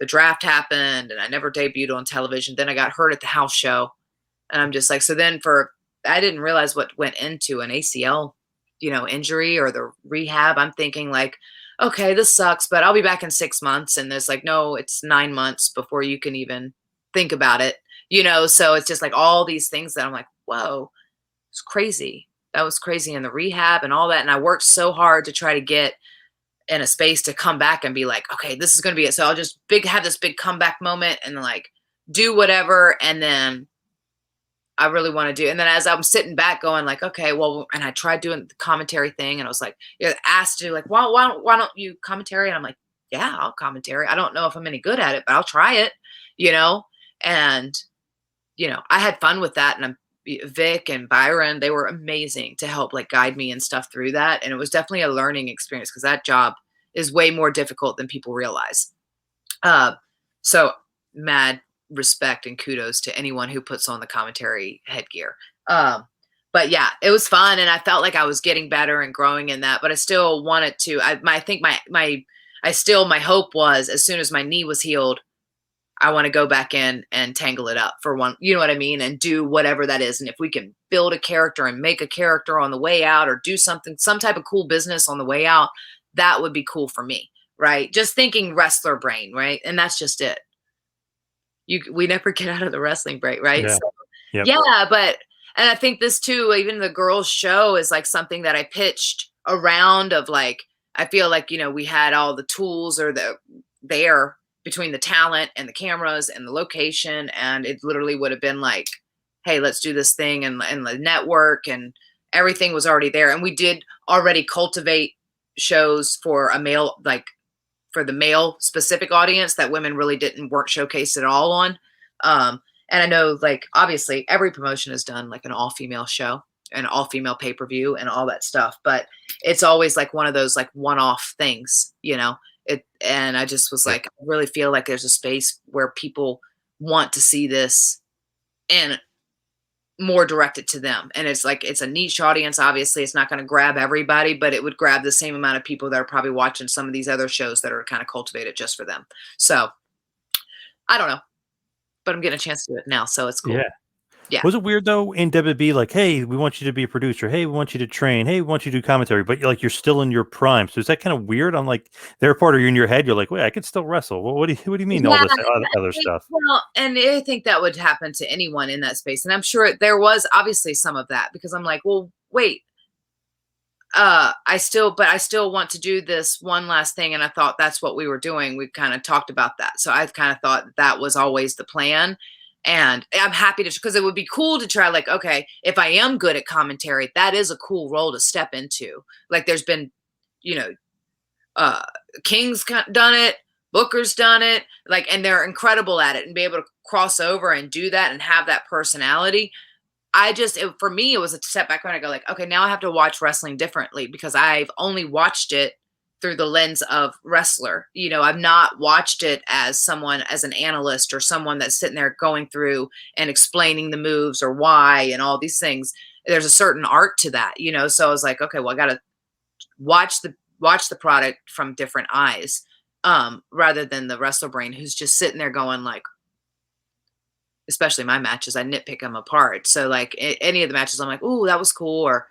[SPEAKER 2] the draft happened and I never debuted on television. Then I got hurt at the house show. And I'm just like, so then I didn't realize what went into an ACL, injury or the rehab. I'm thinking like, okay, this sucks, but I'll be back in 6 months. And there's like, no, it's 9 months before you can even think about it, so it's just like all these things that I'm like, whoa, it's crazy. That was crazy in the rehab and all that. And I worked so hard to try to get in a space to come back and be like, okay, this is going to be it. So I'll just have this big comeback moment and like do whatever. And then I really want to do. And then as I'm sitting back going like, okay, well, and I tried doing the commentary thing and I was like, asked to do like, why don't you commentary? And I'm like, yeah, I'll commentary. I don't know if I'm any good at it, but I'll try it, and, I had fun with that. And Vic and Byron, they were amazing to help like guide me and stuff through that. And it was definitely a learning experience because that job is way more difficult than people realize. So mad respect and kudos to anyone who puts on the commentary headgear. But yeah, it was fun. And I felt like I was getting better and growing in that, but I still wanted to, I think my hope was as soon as my knee was healed, I want to go back in and tangle it up for one, you know what I mean? And do whatever that is. And if we can build a character and make a character on the way out or do something, some type of cool business on the way out, that would be cool for me. Right. Just thinking wrestler brain. Right. And that's just it. We never get out of the wrestling brain. Right.
[SPEAKER 1] Yeah.
[SPEAKER 2] So,
[SPEAKER 1] Yep.
[SPEAKER 2] yeah. And I think this too, even the girls show is like something that I pitched around of like, I feel like, we had all the tools or there between the talent and the cameras and the location. And it literally would have been like, hey, let's do this thing. And the network and everything was already there. And we did already cultivate shows for for the male specific audience that women really weren't showcased at all on. And I know like, obviously every promotion has done like an all female show and all female pay-per-view and all that stuff. But it's always like one of those like one-off things, and I just was like, I really feel like there's a space where people want to see this and more directed to them. And it's like, it's a niche audience. Obviously, it's not going to grab everybody, but it would grab the same amount of people that are probably watching some of these other shows that are kind of cultivated just for them. So I don't know, but I'm getting a chance to do it now. So it's cool.
[SPEAKER 1] Yeah.
[SPEAKER 2] Yeah.
[SPEAKER 1] Was it weird though in WWE, like, hey, we want you to be a producer, hey, we want you to train, hey, we want you to do commentary, but like you're still in your prime. So is that kind of weird? On like their part, or you're in your head, you're like, wait, I could still wrestle. Well, what do you mean all
[SPEAKER 2] Yeah.
[SPEAKER 1] this other stuff?
[SPEAKER 2] Well, and I think that would happen to anyone in that space. And I'm sure there was obviously some of that because I'm like, well, wait, I still want to do this one last thing. And I thought that's what we were doing. We kind of talked about that. So I kind of thought that was always the plan. And I'm happy to, because it would be cool to try, like, okay, if I am good at commentary, that is a cool role to step into. Like there's been, you know, uh, King's done it, Booker's done it, like, and they're incredible at it and be able to cross over and do that and have that personality. For me, it was a step back when I go like, okay, now I have to watch wrestling differently because I've only watched it through the lens of wrestler. You know, I've not watched it as someone, as an analyst or someone that's sitting there going through and explaining the moves or why and all these things. There's a certain art to that, you know? So I was like, okay, well, I got to watch the product from different eyes, rather than the wrestler brain who's just sitting there going like, especially my matches, I nitpick them apart. So like any of the matches, I'm like, "Ooh, that was cool," or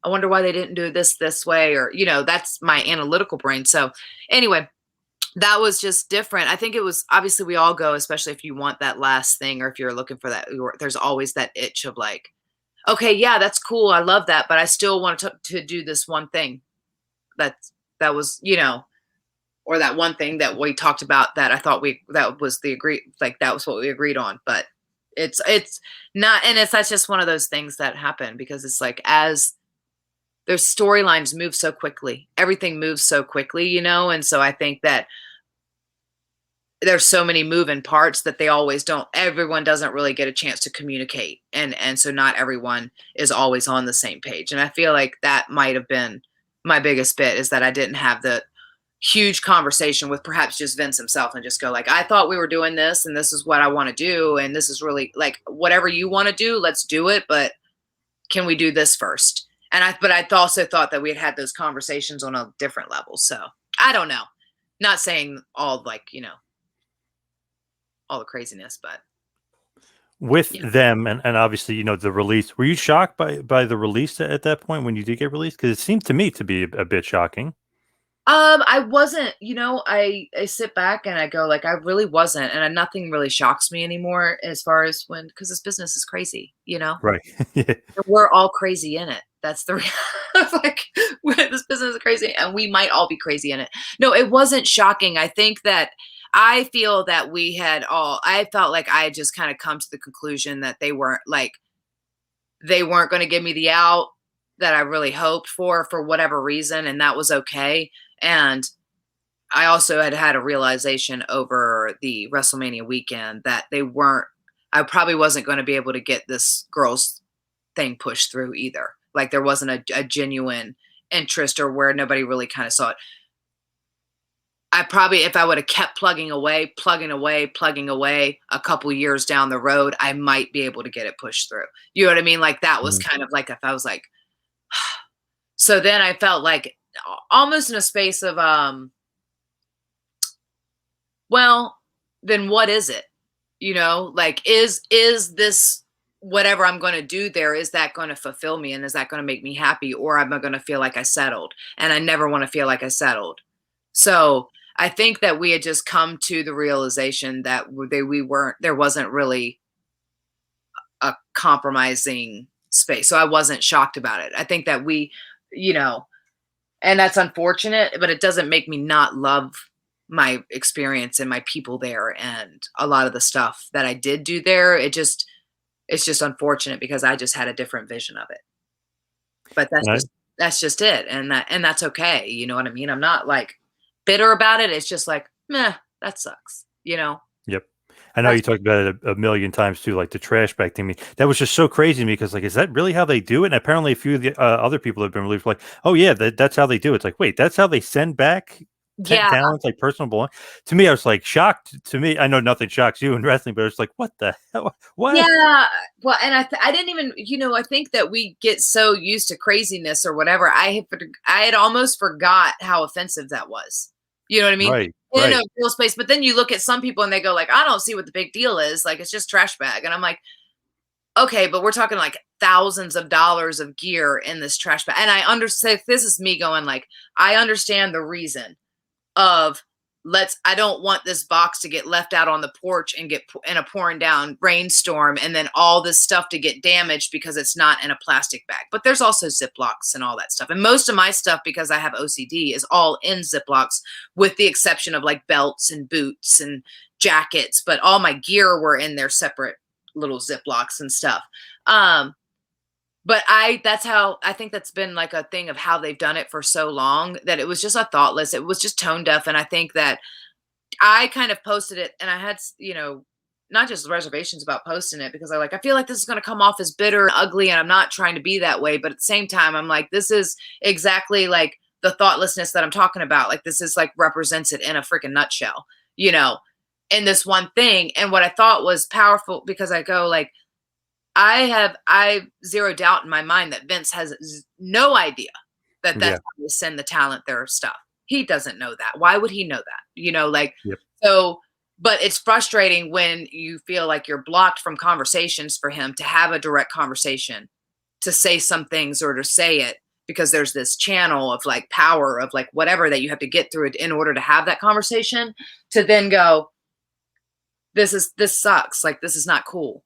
[SPEAKER 2] I wonder why they didn't do this way," or you know, that's my analytical brain. So anyway, that was just different. I think it was obviously we all go, especially if you want that last thing or if you're looking for that. There's always that itch of like, okay, yeah, that's cool, I love that, but I still want to do this one thing that that was, you know, or that one thing that we talked about that I thought that was the agree like that was what we agreed on. But it's not, and that's just one of those things that happen because it's like as their storylines move so quickly, everything moves so quickly, you know, and so I think that there's so many moving parts that everyone doesn't really get a chance to communicate, and so not everyone is always on the same page, and I feel like that might have been my biggest bit is that I didn't have the huge conversation with perhaps just Vince himself and just go like, I thought we were doing this and this is what I want to do. And this is really like, whatever you want to do, let's do it. But can we do this first? But I also thought that we had those conversations on a different level. So I don't know, not saying all like, you know, all the craziness, but
[SPEAKER 1] With
[SPEAKER 2] yeah.
[SPEAKER 1] them and obviously, you know, the release, were you shocked by the release at that point when you did get released? Because it seemed to me to be a bit shocking.
[SPEAKER 2] I wasn't, you know, I sit back and I go like, I really wasn't. And nothing really shocks me anymore as far as because this business is crazy, you know,
[SPEAKER 1] Right. Yeah.
[SPEAKER 2] and we're all crazy in it. That's the like this business is crazy and we might all be crazy in it. No, it wasn't shocking. I think that I feel that I felt like I had just kind of come to the conclusion that they weren't going to give me the out that I really hoped for whatever reason. And that was okay. And I also had a realization over the WrestleMania weekend that I probably wasn't going to be able to get this girls thing pushed through either. Like there wasn't a genuine interest or where nobody really kind of saw it. I probably, if I would have kept plugging away a couple years down the road, I might be able to get it pushed through. You know what I mean? Like that was
[SPEAKER 1] Mhm.
[SPEAKER 2] kind of like, if I was like, so then I felt like almost in a space of, well, then what is it? You know, like, is this whatever I'm going to do there, is that going to fulfill me? And is that going to make me happy? Or am I going to feel like I settled? And I never want to feel like I settled. So I think that we had just come to the realization that there wasn't really a compromising space. So I wasn't shocked about it. I think that you know, and that's unfortunate, but it doesn't make me not love my experience and my people there and a lot of the stuff that I did do there. It's just unfortunate because I just had a different vision of it. But
[SPEAKER 1] And I
[SPEAKER 2] that's just it. And that's okay. You know what I mean? I'm not like bitter about it. It's just like, meh, that sucks. You know?
[SPEAKER 1] Yep. I know
[SPEAKER 2] That's
[SPEAKER 1] you talked about it a million times too, like the trash bag thing. That was just so crazy to me because, like, is that really how they do it? And apparently, a few of the other people have been released, like, oh yeah, that's how they do it. It's like, wait, that's how they send back
[SPEAKER 2] Yeah,
[SPEAKER 1] talents, like personal belonging. To me, I was like shocked. To me, I know nothing shocks you in wrestling, but it's like, what the hell? What?
[SPEAKER 2] yeah. Well, and I didn't even, I think that we get so used to craziness or whatever. I had almost forgot how offensive that was. You know what I mean?
[SPEAKER 1] Right,
[SPEAKER 2] In a
[SPEAKER 1] right.
[SPEAKER 2] real space. But then you look at some people and they go like, I don't see what the big deal is. Like, it's just trash bag. And I'm like, okay, but we're talking like thousands of dollars of gear in this trash bag. And I understand, this is me going like, I understand the reason of, I don't want this box to get left out on the porch and get in a pouring down rainstorm and then all this stuff to get damaged because it's not in a plastic bag. But there's also Ziplocs and all that stuff. And most of my stuff, because I have OCD, is all in Ziplocs, with the exception of like belts and boots and jackets. But all my gear were in their separate little Ziplocs and stuff. But that's how I think that's been like a thing of how they've done it for so long, that it was just a thoughtless, it was just tone deaf. And I think that I kind of posted it, and I had, not just reservations about posting it, because I feel like this is going to come off as bitter and ugly, and I'm not trying to be that way. But at the same time, I'm like, this is exactly like the thoughtlessness that I'm talking about. Like, this is like represents it in a freaking nutshell, in this one thing. And what I thought was powerful, because I go like, I zero doubt in my mind that Vince has no idea that that's
[SPEAKER 1] Yeah.
[SPEAKER 2] how they send the talent their stuff. He doesn't know that. Why would he know that?
[SPEAKER 1] Yep.
[SPEAKER 2] So, but it's frustrating when you feel like you're blocked from conversations for him to have a direct conversation, to say some things or to say it, because there's this channel of like power of like whatever that you have to get through it in order to have that conversation, to then go, this sucks, like this is not cool,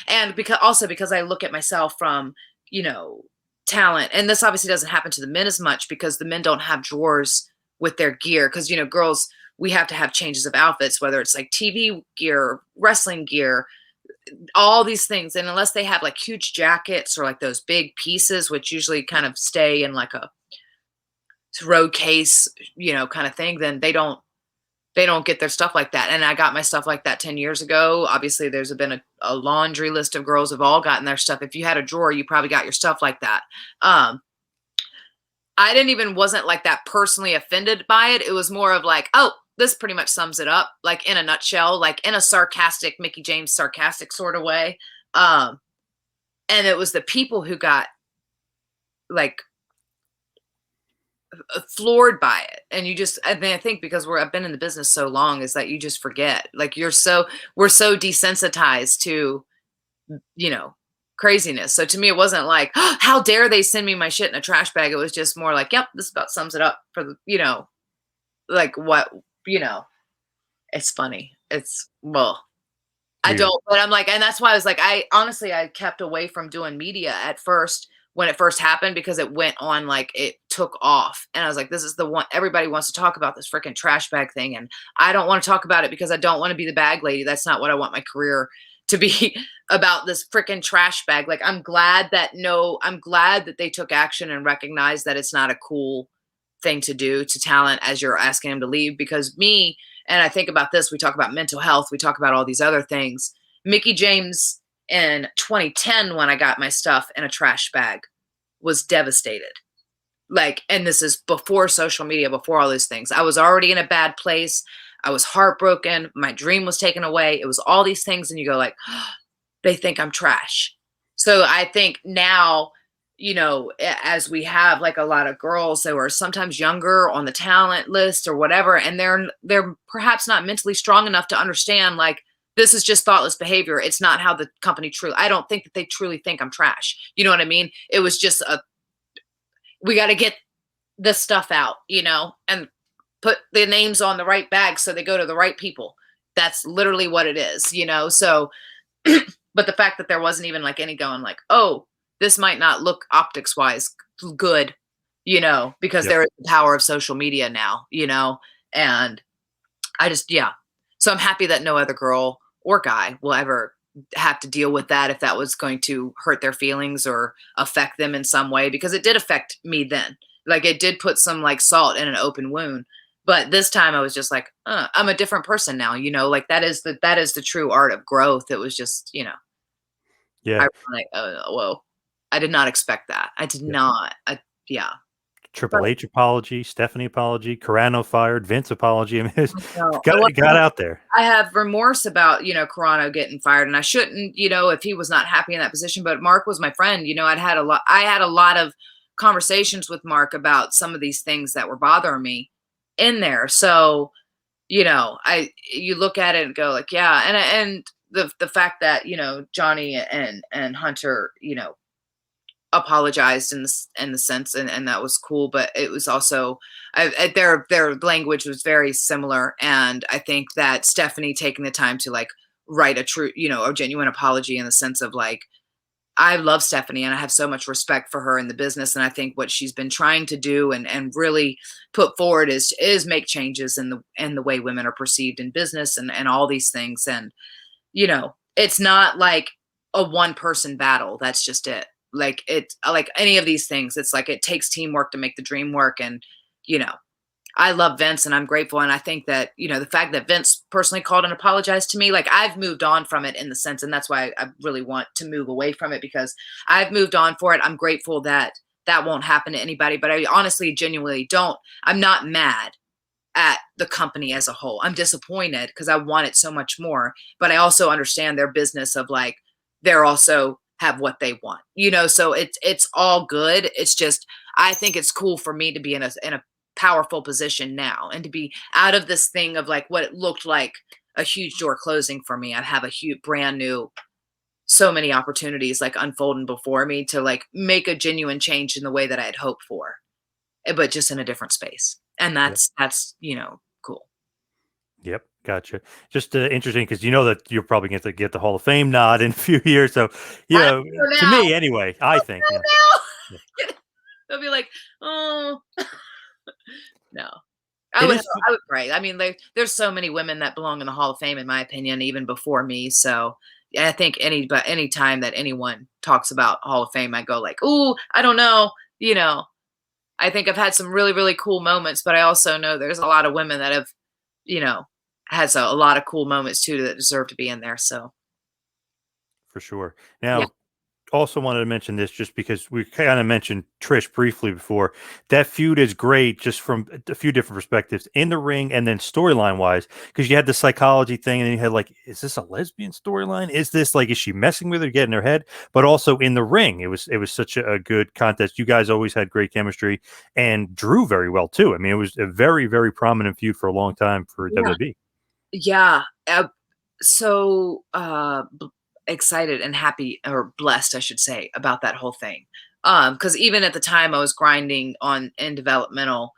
[SPEAKER 2] and because I look at myself from, you know talent, and this obviously doesn't happen to the men as much, because the men don't have drawers with their gear, because girls, we have to have changes of outfits, whether it's like TV gear, wrestling gear, all these things. And unless they have like huge jackets or like those big pieces, which usually kind of stay in like a road case, kind of thing, then they don't get their stuff like that. And I got my stuff like that 10 years ago. Obviously, there's been a laundry list of girls have all gotten their stuff. If you had a drawer, you probably got your stuff like that. I wasn't like that personally offended by it. It was more of like, oh, this pretty much sums it up, like in a nutshell, like in a sarcastic, Mickie James sarcastic sort of way. And it was the people who got like floored by it. And I think because I've been in the business so long, is that you just forget, like we're so desensitized to, craziness. So to me, it wasn't like, oh, how dare they send me my shit in a trash bag. It was just more like, yep, this about sums it up for the, like what, it's funny. It's, well, I
[SPEAKER 1] Weird.
[SPEAKER 2] don't, but I'm like, and that's why I was like, I kept away from doing media at first when it first happened, because it went on, like it took off. And I was like, this is the one, everybody wants to talk about this freaking trash bag thing. And I don't want to talk about it because I don't want to be the bag lady. That's not what I want my career to be about, this freaking trash bag. Like, I'm glad that they took action and recognized that it's not a cool thing to do to talent as you're asking him to leave. Because and I think about this, we talk about mental health, we talk about all these other things. Mickie James in 2010, when I got my stuff in a trash bag, was devastated. Like, and this is before social media, before all these things. I was already in a bad place. I was heartbroken. My dream was taken away. It was all these things. And you go like, oh, they think I'm trash. So I think now, as we have like a lot of girls that were sometimes younger on the talent list or whatever, and they're perhaps not mentally strong enough to understand, like, this is just thoughtless behavior. It's not how the company I don't think that they truly think I'm trash. You know what I mean? It was just we got to get this stuff out, and put the names on the right bag so they go to the right people. That's literally what it is, So, but the fact that there wasn't even like any going like, oh, this might not look optics wise good, because
[SPEAKER 1] Yep.
[SPEAKER 2] there is the power of social media now, and I just, yeah. So I'm happy that no other girl or guy will ever have to deal with that, if that was going to hurt their feelings or affect them in some way, because it did affect me then. Like, it did put some like salt in an open wound. But this time I was just like, I'm a different person now, like that is the true art of growth. It was just, I
[SPEAKER 1] Yeah.
[SPEAKER 2] was like, whoa, I did not expect that. I did
[SPEAKER 1] Yeah.
[SPEAKER 2] not. Yeah.
[SPEAKER 1] Triple H apology, Stephanie apology, Carano fired, Vince apology. I mean, it's
[SPEAKER 2] No.
[SPEAKER 1] got out there.
[SPEAKER 2] I have remorse about, Carano getting fired, and I shouldn't, if he was not happy in that position, but Mark was my friend. I had a lot of conversations with Mark about some of these things that were bothering me in there. So, you look at it and go like, yeah. And the fact that, Johnny and Hunter, apologized in the sense, and that was cool, but it was also their language was very similar, and I think that Stephanie taking the time to like write a true, a genuine apology in the sense of like, I love Stephanie and I have so much respect for her in the business, and I think what she's been trying to do and really put forward is make changes in the way women are perceived in business and all these things. And it's not like a one person battle. That's just it. Like it's like any of these things. It's like it takes teamwork to make the dream work. And, you know, I love Vince and I'm grateful. And I think that, the fact that Vince personally called and apologized to me, like I've moved on from it in the sense. And that's why I really want to move away from it, because I've moved on for it. I'm grateful that that won't happen to anybody. But I honestly, genuinely I'm not mad at the company as a whole. I'm disappointed because I wanted so much more, but I also understand their business of like, they're also have what they want, so it's all good. It's just, I think it's cool for me to be in a powerful position now and to be out of this thing of like what it looked like a huge door closing for me. I have a huge brand new, so many opportunities like unfolding before me to like make a genuine change in the way that I had hoped for, but just in a different space. And
[SPEAKER 1] Yep.
[SPEAKER 2] that's cool.
[SPEAKER 1] Yep. Gotcha. Just interesting because you know that you're probably going to get the Hall of Fame nod in a few years. So,
[SPEAKER 2] I don't know
[SPEAKER 1] to
[SPEAKER 2] now.
[SPEAKER 1] me anyway, I think,
[SPEAKER 2] I
[SPEAKER 1] yeah.
[SPEAKER 2] don't know.
[SPEAKER 1] Yeah.
[SPEAKER 2] They'll be like, oh no.
[SPEAKER 1] It is.
[SPEAKER 2] I would pray. I mean, there's so many women that belong in the Hall of Fame, in my opinion, even before me. So yeah, I think any time that anyone talks about Hall of Fame, I go like, ooh, I don't know. I think I've had some really, really cool moments, but I also know there's a lot of women that have, has a lot of cool moments too that deserve to be in there. So
[SPEAKER 1] For sure.
[SPEAKER 2] yeah,
[SPEAKER 1] Now, also wanted to mention this just because we kind of mentioned Trish briefly before. That feud is great just from a few different perspectives in the ring and then storyline wise, because you had the psychology thing and then you had like, is this a lesbian storyline? Is this like, is she messing with her, getting her head? But also in the ring, it was such a good contest. You guys always had great chemistry and drew very well too. I mean, it was a very, very prominent feud for a long time for
[SPEAKER 2] yeah,
[SPEAKER 1] WWE.
[SPEAKER 2] yeah. So excited and happy, or blessed, I should say, about that whole thing. Because even at the time, I was grinding on in developmental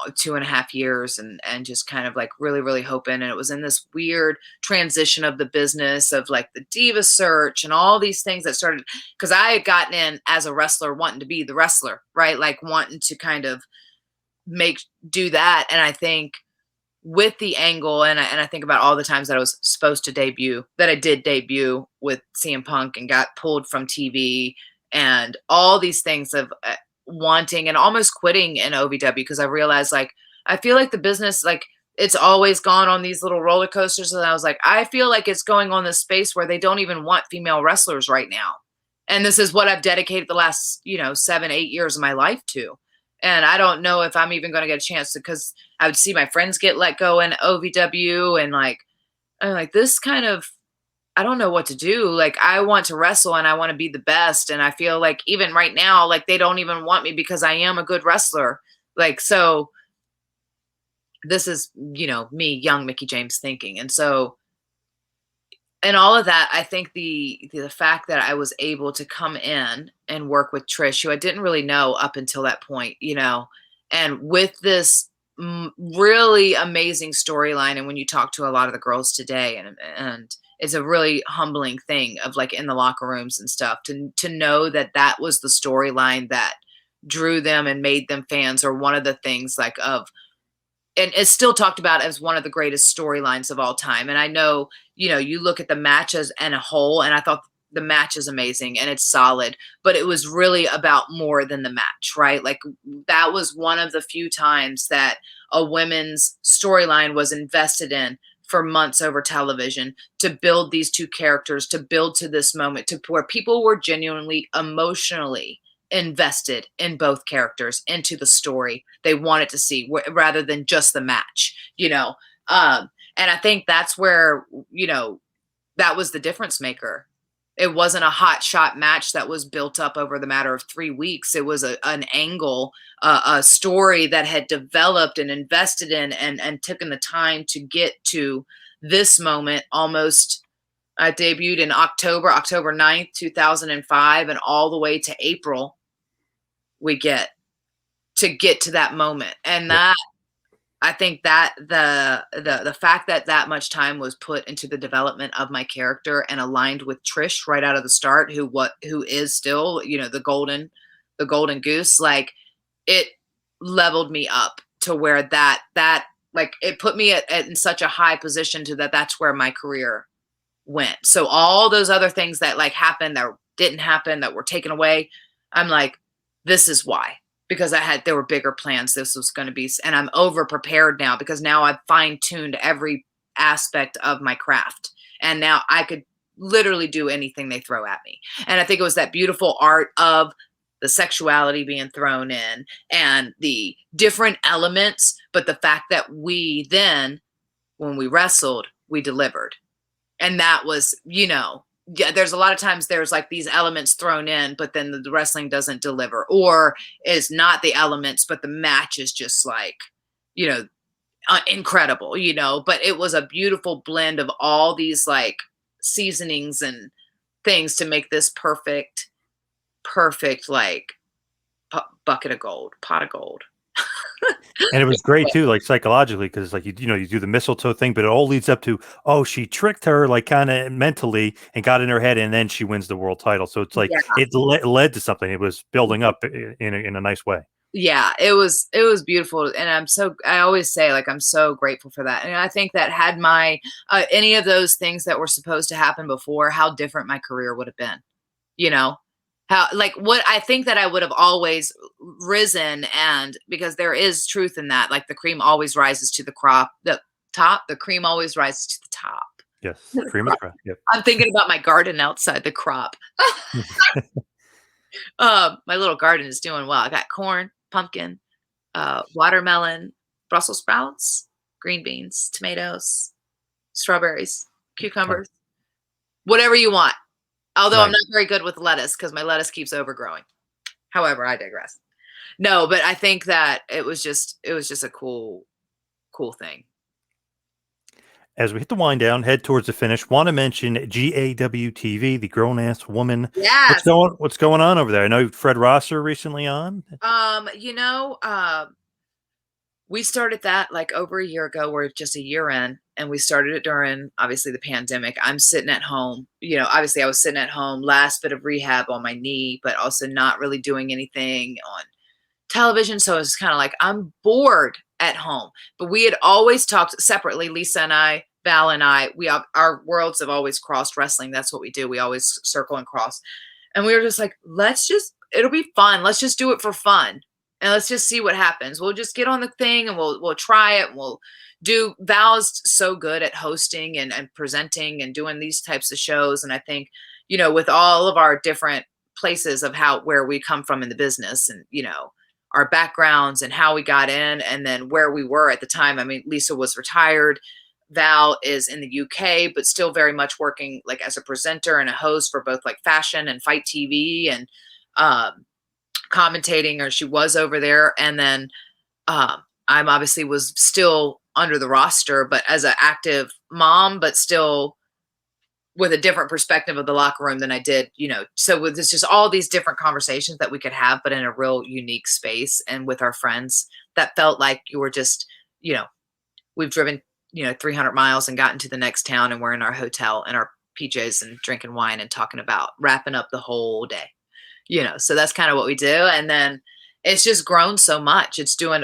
[SPEAKER 2] 2.5 years and just kind of like really, really hoping. And it was in this weird transition of the business of like the diva search and all these things that started because I had gotten in as a wrestler, wanting to be the wrestler, right? Like wanting to kind of do that. And I think with the angle, and I think about all the times that I was supposed to debut, that I did debut with CM Punk and got pulled from TV, and all these things of wanting and almost quitting in OVW because I realized like I feel like the business like it's always gone on these little roller coasters, and I was like I feel like it's going on this space where they don't even want female wrestlers right now, and this is what I've dedicated the last 7-8 years of my life to. And I don't know if I'm even going to get a chance to, because I would see my friends get let go in OVW, and like, I'm like, this kind of, I don't know what to do. Like, I want to wrestle and I want to be the best. And I feel like even right now, like, they don't even want me because I am a good wrestler. Like, so this is, me, young Mickie James thinking. And so, and all of that, I think the fact that I was able to come in and work with Trish, who I didn't really know up until that point, and with this really amazing storyline. And when you talk to a lot of the girls today, and it's a really humbling thing of like in the locker rooms and stuff to know that that was the storyline that drew them and made them fans, or one of the things like of, and it's still talked about as one of the greatest storylines of all time. And I know, you look at the matches and a whole, and I thought the match is amazing and it's solid, but it was really about more than the match, right? Like that was one of the few times that a women's storyline was invested in for months over television to build these two characters, to build to this moment, to where people were genuinely emotionally invested in both characters, into the story they wanted to see, rather than just the match, and I think that's where, that was the difference maker. It wasn't a hot shot match that was built up over the matter of 3 weeks. It was an angle, a story that had developed and invested in, and taken the time to get to this moment. Almost, I debuted in October 9th, 2005, and all the way to April, we get to that moment. And
[SPEAKER 1] Yep.
[SPEAKER 2] that, I think that the fact that that much time was put into the development of my character and aligned with Trish right out of the start, who is still, the golden goose, like, it leveled me up to where that like, it put me in such a high position to that's where my career went. So all those other things that, like, happened, that didn't happen, that were taken away, I'm like, this is why. Because there were bigger plans. This was going to be, and I'm over prepared now, because now I've fine tuned every aspect of my craft. And now I could literally do anything they throw at me. And I think it was that beautiful art of the sexuality being thrown in and the different elements. But the fact that we then, when we wrestled, we delivered. And that was, yeah, there's a lot of times there's like these elements thrown in, but then the wrestling doesn't deliver, or is not the elements, but the match is just like, incredible, but it was a beautiful blend of all these, like, seasonings and things to make this perfect, like, bucket of gold, pot of gold.
[SPEAKER 1] And it was great too, like, psychologically, because, like, you do the mistletoe thing, but it all leads up to, oh, she tricked her, like, kind of mentally, and got in her head, and then she wins the world title. So it's like
[SPEAKER 2] Yeah.
[SPEAKER 1] it led to something. It was building up in a nice way.
[SPEAKER 2] Yeah, it was beautiful, and I always say, like, I'm so grateful for that. And I think that had my any of those things that were supposed to happen before, how different my career would have been. You know, how, like, what I think that I would have always risen, and because there is truth in that, like, the cream always rises to the top, the cream always rises to the top.
[SPEAKER 1] Yes, cream of the crop. Yep.
[SPEAKER 2] I'm thinking about my garden outside, the crop. My little garden is doing well. I got corn, pumpkin, watermelon, Brussels sprouts, green beans, tomatoes, strawberries,
[SPEAKER 1] Oh,
[SPEAKER 2] cucumbers, whatever you want. Although I'm
[SPEAKER 1] nice.
[SPEAKER 2] not very good with lettuce because my lettuce keeps overgrowing. However, I digress. No, but I think that it was just a cool thing.
[SPEAKER 1] As we hit the wind down, head towards the finish, want to mention GAWTV, the grown ass woman.
[SPEAKER 2] Yes.
[SPEAKER 1] What's going on over there? I know Fred Rosser recently on.
[SPEAKER 2] Um, you know, uh, we started that like over a year ago. We're just a year in, and we started it during, obviously, the pandemic. I'm sitting at home. Obviously, I was sitting at home, last bit of rehab on my knee, but also not really doing anything on television. So it's kind of like, I'm bored at home. But we had always talked separately, Lisa and I, Val and I. Our worlds have always crossed. Wrestling, that's what we do. We always circle and cross. And we were just like, it'll be fun. Let's just do it for fun. And let's just see what happens. We'll just get on the thing, and we'll try it. And we'll do. Val's so good at hosting and presenting and doing these types of shows. And I think, with all of our different places of where we come from in the business, and, our backgrounds and how we got in, and then where we were at the time. I mean, Lisa was retired. Val is in the UK, but still very much working, like, as a presenter and a host for both, like, fashion and fight TV, and commentating, or she was over there. And then I'm obviously was still under the roster, but as an active mom, but still with a different perspective of the locker room than I did, so with this, just all these different conversations that we could have, but in a real unique space and with our friends, that felt like you were just, we've driven, 300 miles and gotten to the next town, and we're in our hotel in our PJs and drinking wine and talking about wrapping up the whole day, so that's kind of what we do. And then it's just grown so much.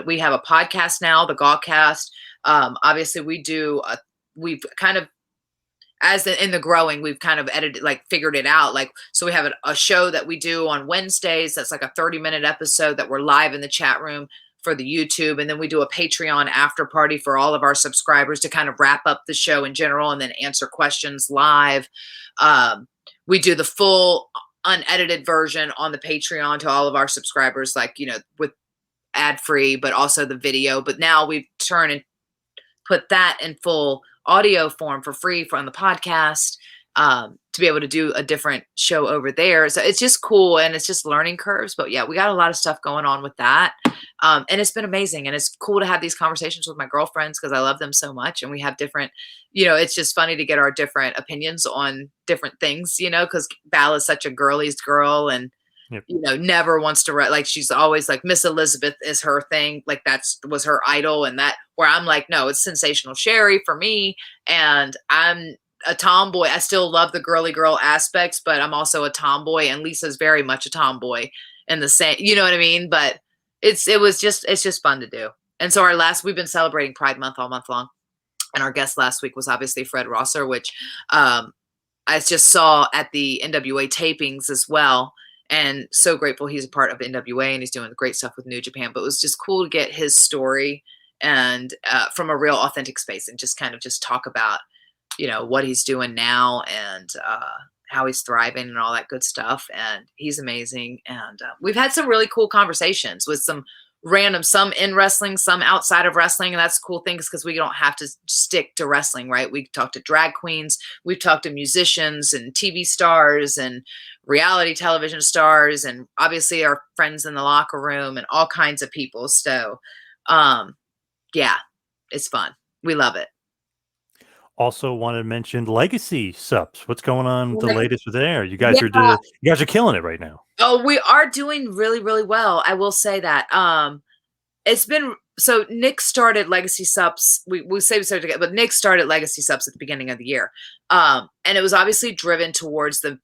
[SPEAKER 2] We have a podcast now, the Gawcast. Obviously we've kind of, in the growing, we've kind of edited, like, figured it out. Like, so we have a show that we do on Wednesdays. That's like a 30-minute episode that we're live in the chat room for the YouTube. And then we do a Patreon after party for all of our subscribers to kind of wrap up the show in general, and then answer questions live. We do the full unedited version on the Patreon to all of our subscribers, like, with ad free, but also the video. But now we've turned and put that in full audio form for free on the podcast, to be able to do a different show over there. So it's just cool, and it's just learning curves. But yeah, we got a lot of stuff going on with that. And it's been amazing. And it's cool to have these conversations with my girlfriends because I love them so much. And we have different, it's just funny to get our different opinions on different things, because Val is such a girly's girl, and
[SPEAKER 1] Yep.
[SPEAKER 2] never wants to write. Like, she's always like, Miss Elizabeth is her thing. Like, was her idol. And that, where I'm like, no, it's Sensational Sherry for me. And I'm a tomboy. I still love the girly girl aspects, but I'm also a tomboy, and Lisa's very much a tomboy in the same, you know what I mean? But it's just fun to do. And so we've been celebrating Pride Month all month long. And our guest last week was obviously Fred Rosser, which, I just saw at the NWA tapings as well. And so grateful he's a part of NWA, and he's doing great stuff with New Japan. But it was just cool to get his story, and from a real authentic space, and just kind of just talk about, what he's doing now, and how he's thriving and all that good stuff. And he's amazing. And we've had some really cool conversations with some some in wrestling, some outside of wrestling. And that's the cool thing, because we don't have to stick to wrestling, right? We talk to drag queens, we've talked to musicians and TV stars and reality television stars, and obviously our friends in the locker room, and all kinds of people. So yeah, it's fun. We love it.
[SPEAKER 1] Also wanted to mention Legacy subs. What's going on with the latest with there? You guys
[SPEAKER 2] Yeah.
[SPEAKER 1] are killing it right now.
[SPEAKER 2] Oh, we are doing really, really well. I will say that. It's been, so Nick started Legacy Subs. We say we started together, but Nick started Legacy Subs at the beginning of the year. And it was obviously driven towards the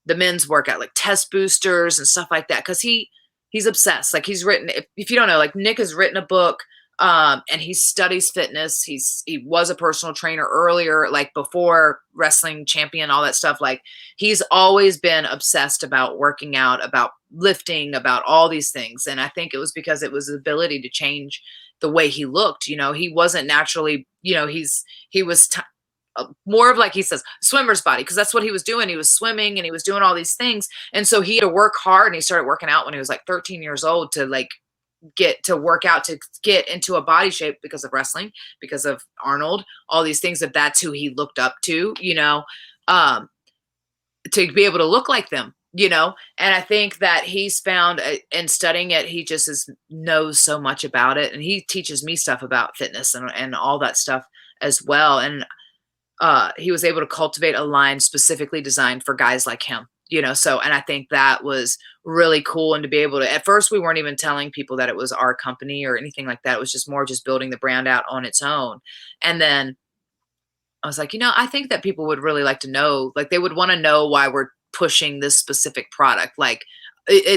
[SPEAKER 2] men's workout, like test boosters and stuff like that. Cause he's obsessed. Like, he's written, if you don't know, like, Nick has written a book, and he studies fitness. He was a personal trainer earlier, like before wrestling champion, all that stuff. Like, he's always been obsessed about working out, about lifting, about all these things. And I think it was because it was his ability to change the way he looked. He wasn't naturally, he was more of, like he says, swimmer's body, because that's what he was doing. He was swimming and he was doing all these things. And so he had to work hard, and he started working out when he was like 13 years old to like get to work out, to get into a body shape, because of wrestling, because of Arnold, all these things. That's who he looked up to, to be able to look like them, and I think that he's found, in studying it, he just knows so much about it, and he teaches me stuff about fitness and all that stuff as well. And he was able to cultivate a line specifically designed for guys like him, so, and I think that was really cool. And to be able to, at first we weren't even telling people that it was our company or anything like that. It was just more just building the brand out on its own. And then I was like, I think that people would really like to know, like, they would want to know why we're pushing this specific product. Like,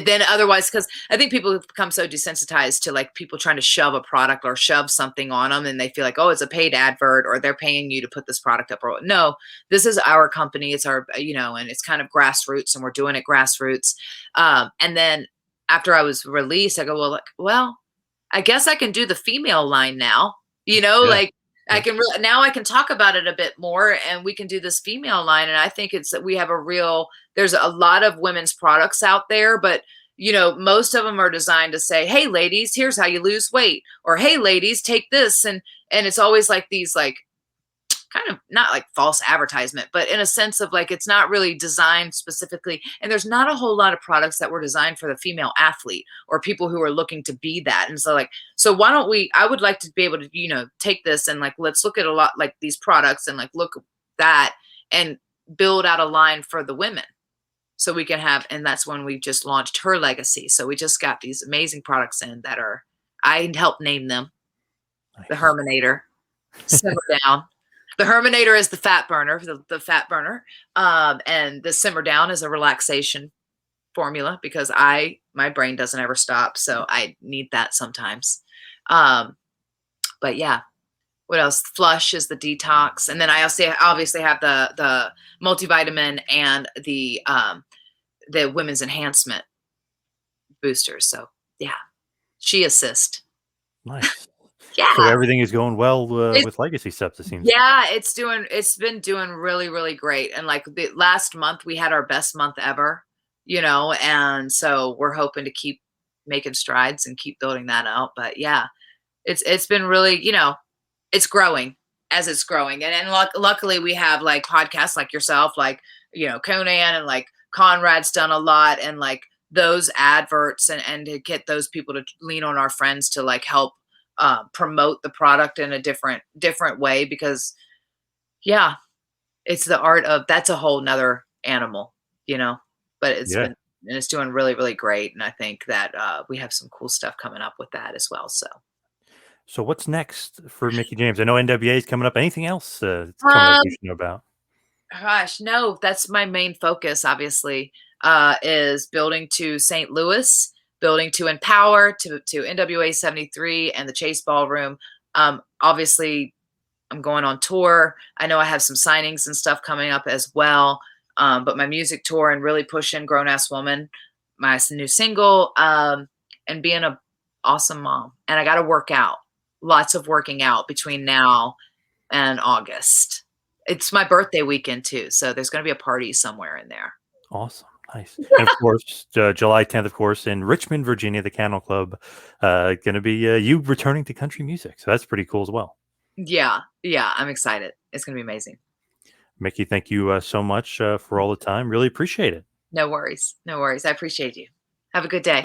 [SPEAKER 2] then otherwise, because I think people have become so desensitized to like people trying to shove a product or shove something on them, and they feel like, oh, it's a paid advert, or they're paying you to put this product up. Or no, this is our company. It's our, and it's kind of grassroots, and we're doing it grassroots. And then after I was released, I go, well, I guess I can do the female line now,
[SPEAKER 1] Yeah.
[SPEAKER 2] like, I can now I can talk about it a bit more, and we can do this female line. And I think there's a lot of women's products out there, but most of them are designed to say, hey ladies, here's how you lose weight, or hey ladies, take this. And it's always like these, like, kind of not like false advertisement, but in a sense of like, it's not really designed specifically. And there's not a whole lot of products that were designed for the female athlete or people who are looking to be that. And so why don't I would like to be able to, take this and like, let's look at a lot like these products and like, look at that and build out a line for the women. So we can have, and that's when we just launched Her Legacy. So we just got these amazing products in that I helped name them. Nice. The Herminator, Simmer Down. The Herminator is the fat burner, the fat burner. And the Simmer Down is a relaxation formula, because my brain doesn't ever stop. So I need that sometimes. But yeah, what else? Flush is the detox. And then I also obviously have the multivitamin and the women's enhancement boosters. So yeah, She Assist.
[SPEAKER 1] Nice. So
[SPEAKER 2] Yeah.
[SPEAKER 1] everything is going well
[SPEAKER 2] It's
[SPEAKER 1] with legacy subs, it seems.
[SPEAKER 2] yeah, it's been doing really, really great. And like the last month we had our best month ever, and so we're hoping to keep making strides and keep building that out. But yeah, it's been really, it's growing as it's growing. And luckily we have like podcasts like yourself, like, Conan, and like Conrad's done a lot, and like those adverts, and to get those people to lean on our friends to like help promote the product in a different way, because yeah, it's the art of that's a whole nother animal, you know. But
[SPEAKER 1] Yeah.
[SPEAKER 2] it's doing really, really great. And I think that we have some cool stuff coming up with that as well. So
[SPEAKER 1] So what's next for Mickie James? I know NWA is coming up. Anything else that's coming up we
[SPEAKER 2] um
[SPEAKER 1] should know about?
[SPEAKER 2] gosh, no, that's my main focus, obviously, is building to St. Louis, building to Empower, to NWA 73 and the Chase Ballroom. Obviously, I'm going on tour. I know I have some signings and stuff coming up as well. But my music tour and really pushing Grown Ass Woman, my new single, and being a awesome mom. And I got to work out, lots of working out between now and August. It's my birthday weekend too, so there's going to be a party somewhere in there.
[SPEAKER 1] Awesome. Nice. And of course, July 10th, of course, in Richmond, Virginia, the Cannell Club, going to be you returning to country music. So that's pretty cool as well.
[SPEAKER 2] Yeah, yeah, I'm excited. It's going to be amazing.
[SPEAKER 1] Mickie, thank you so much for all the time. Really appreciate it.
[SPEAKER 2] No worries. No worries. I appreciate you. Have a good day.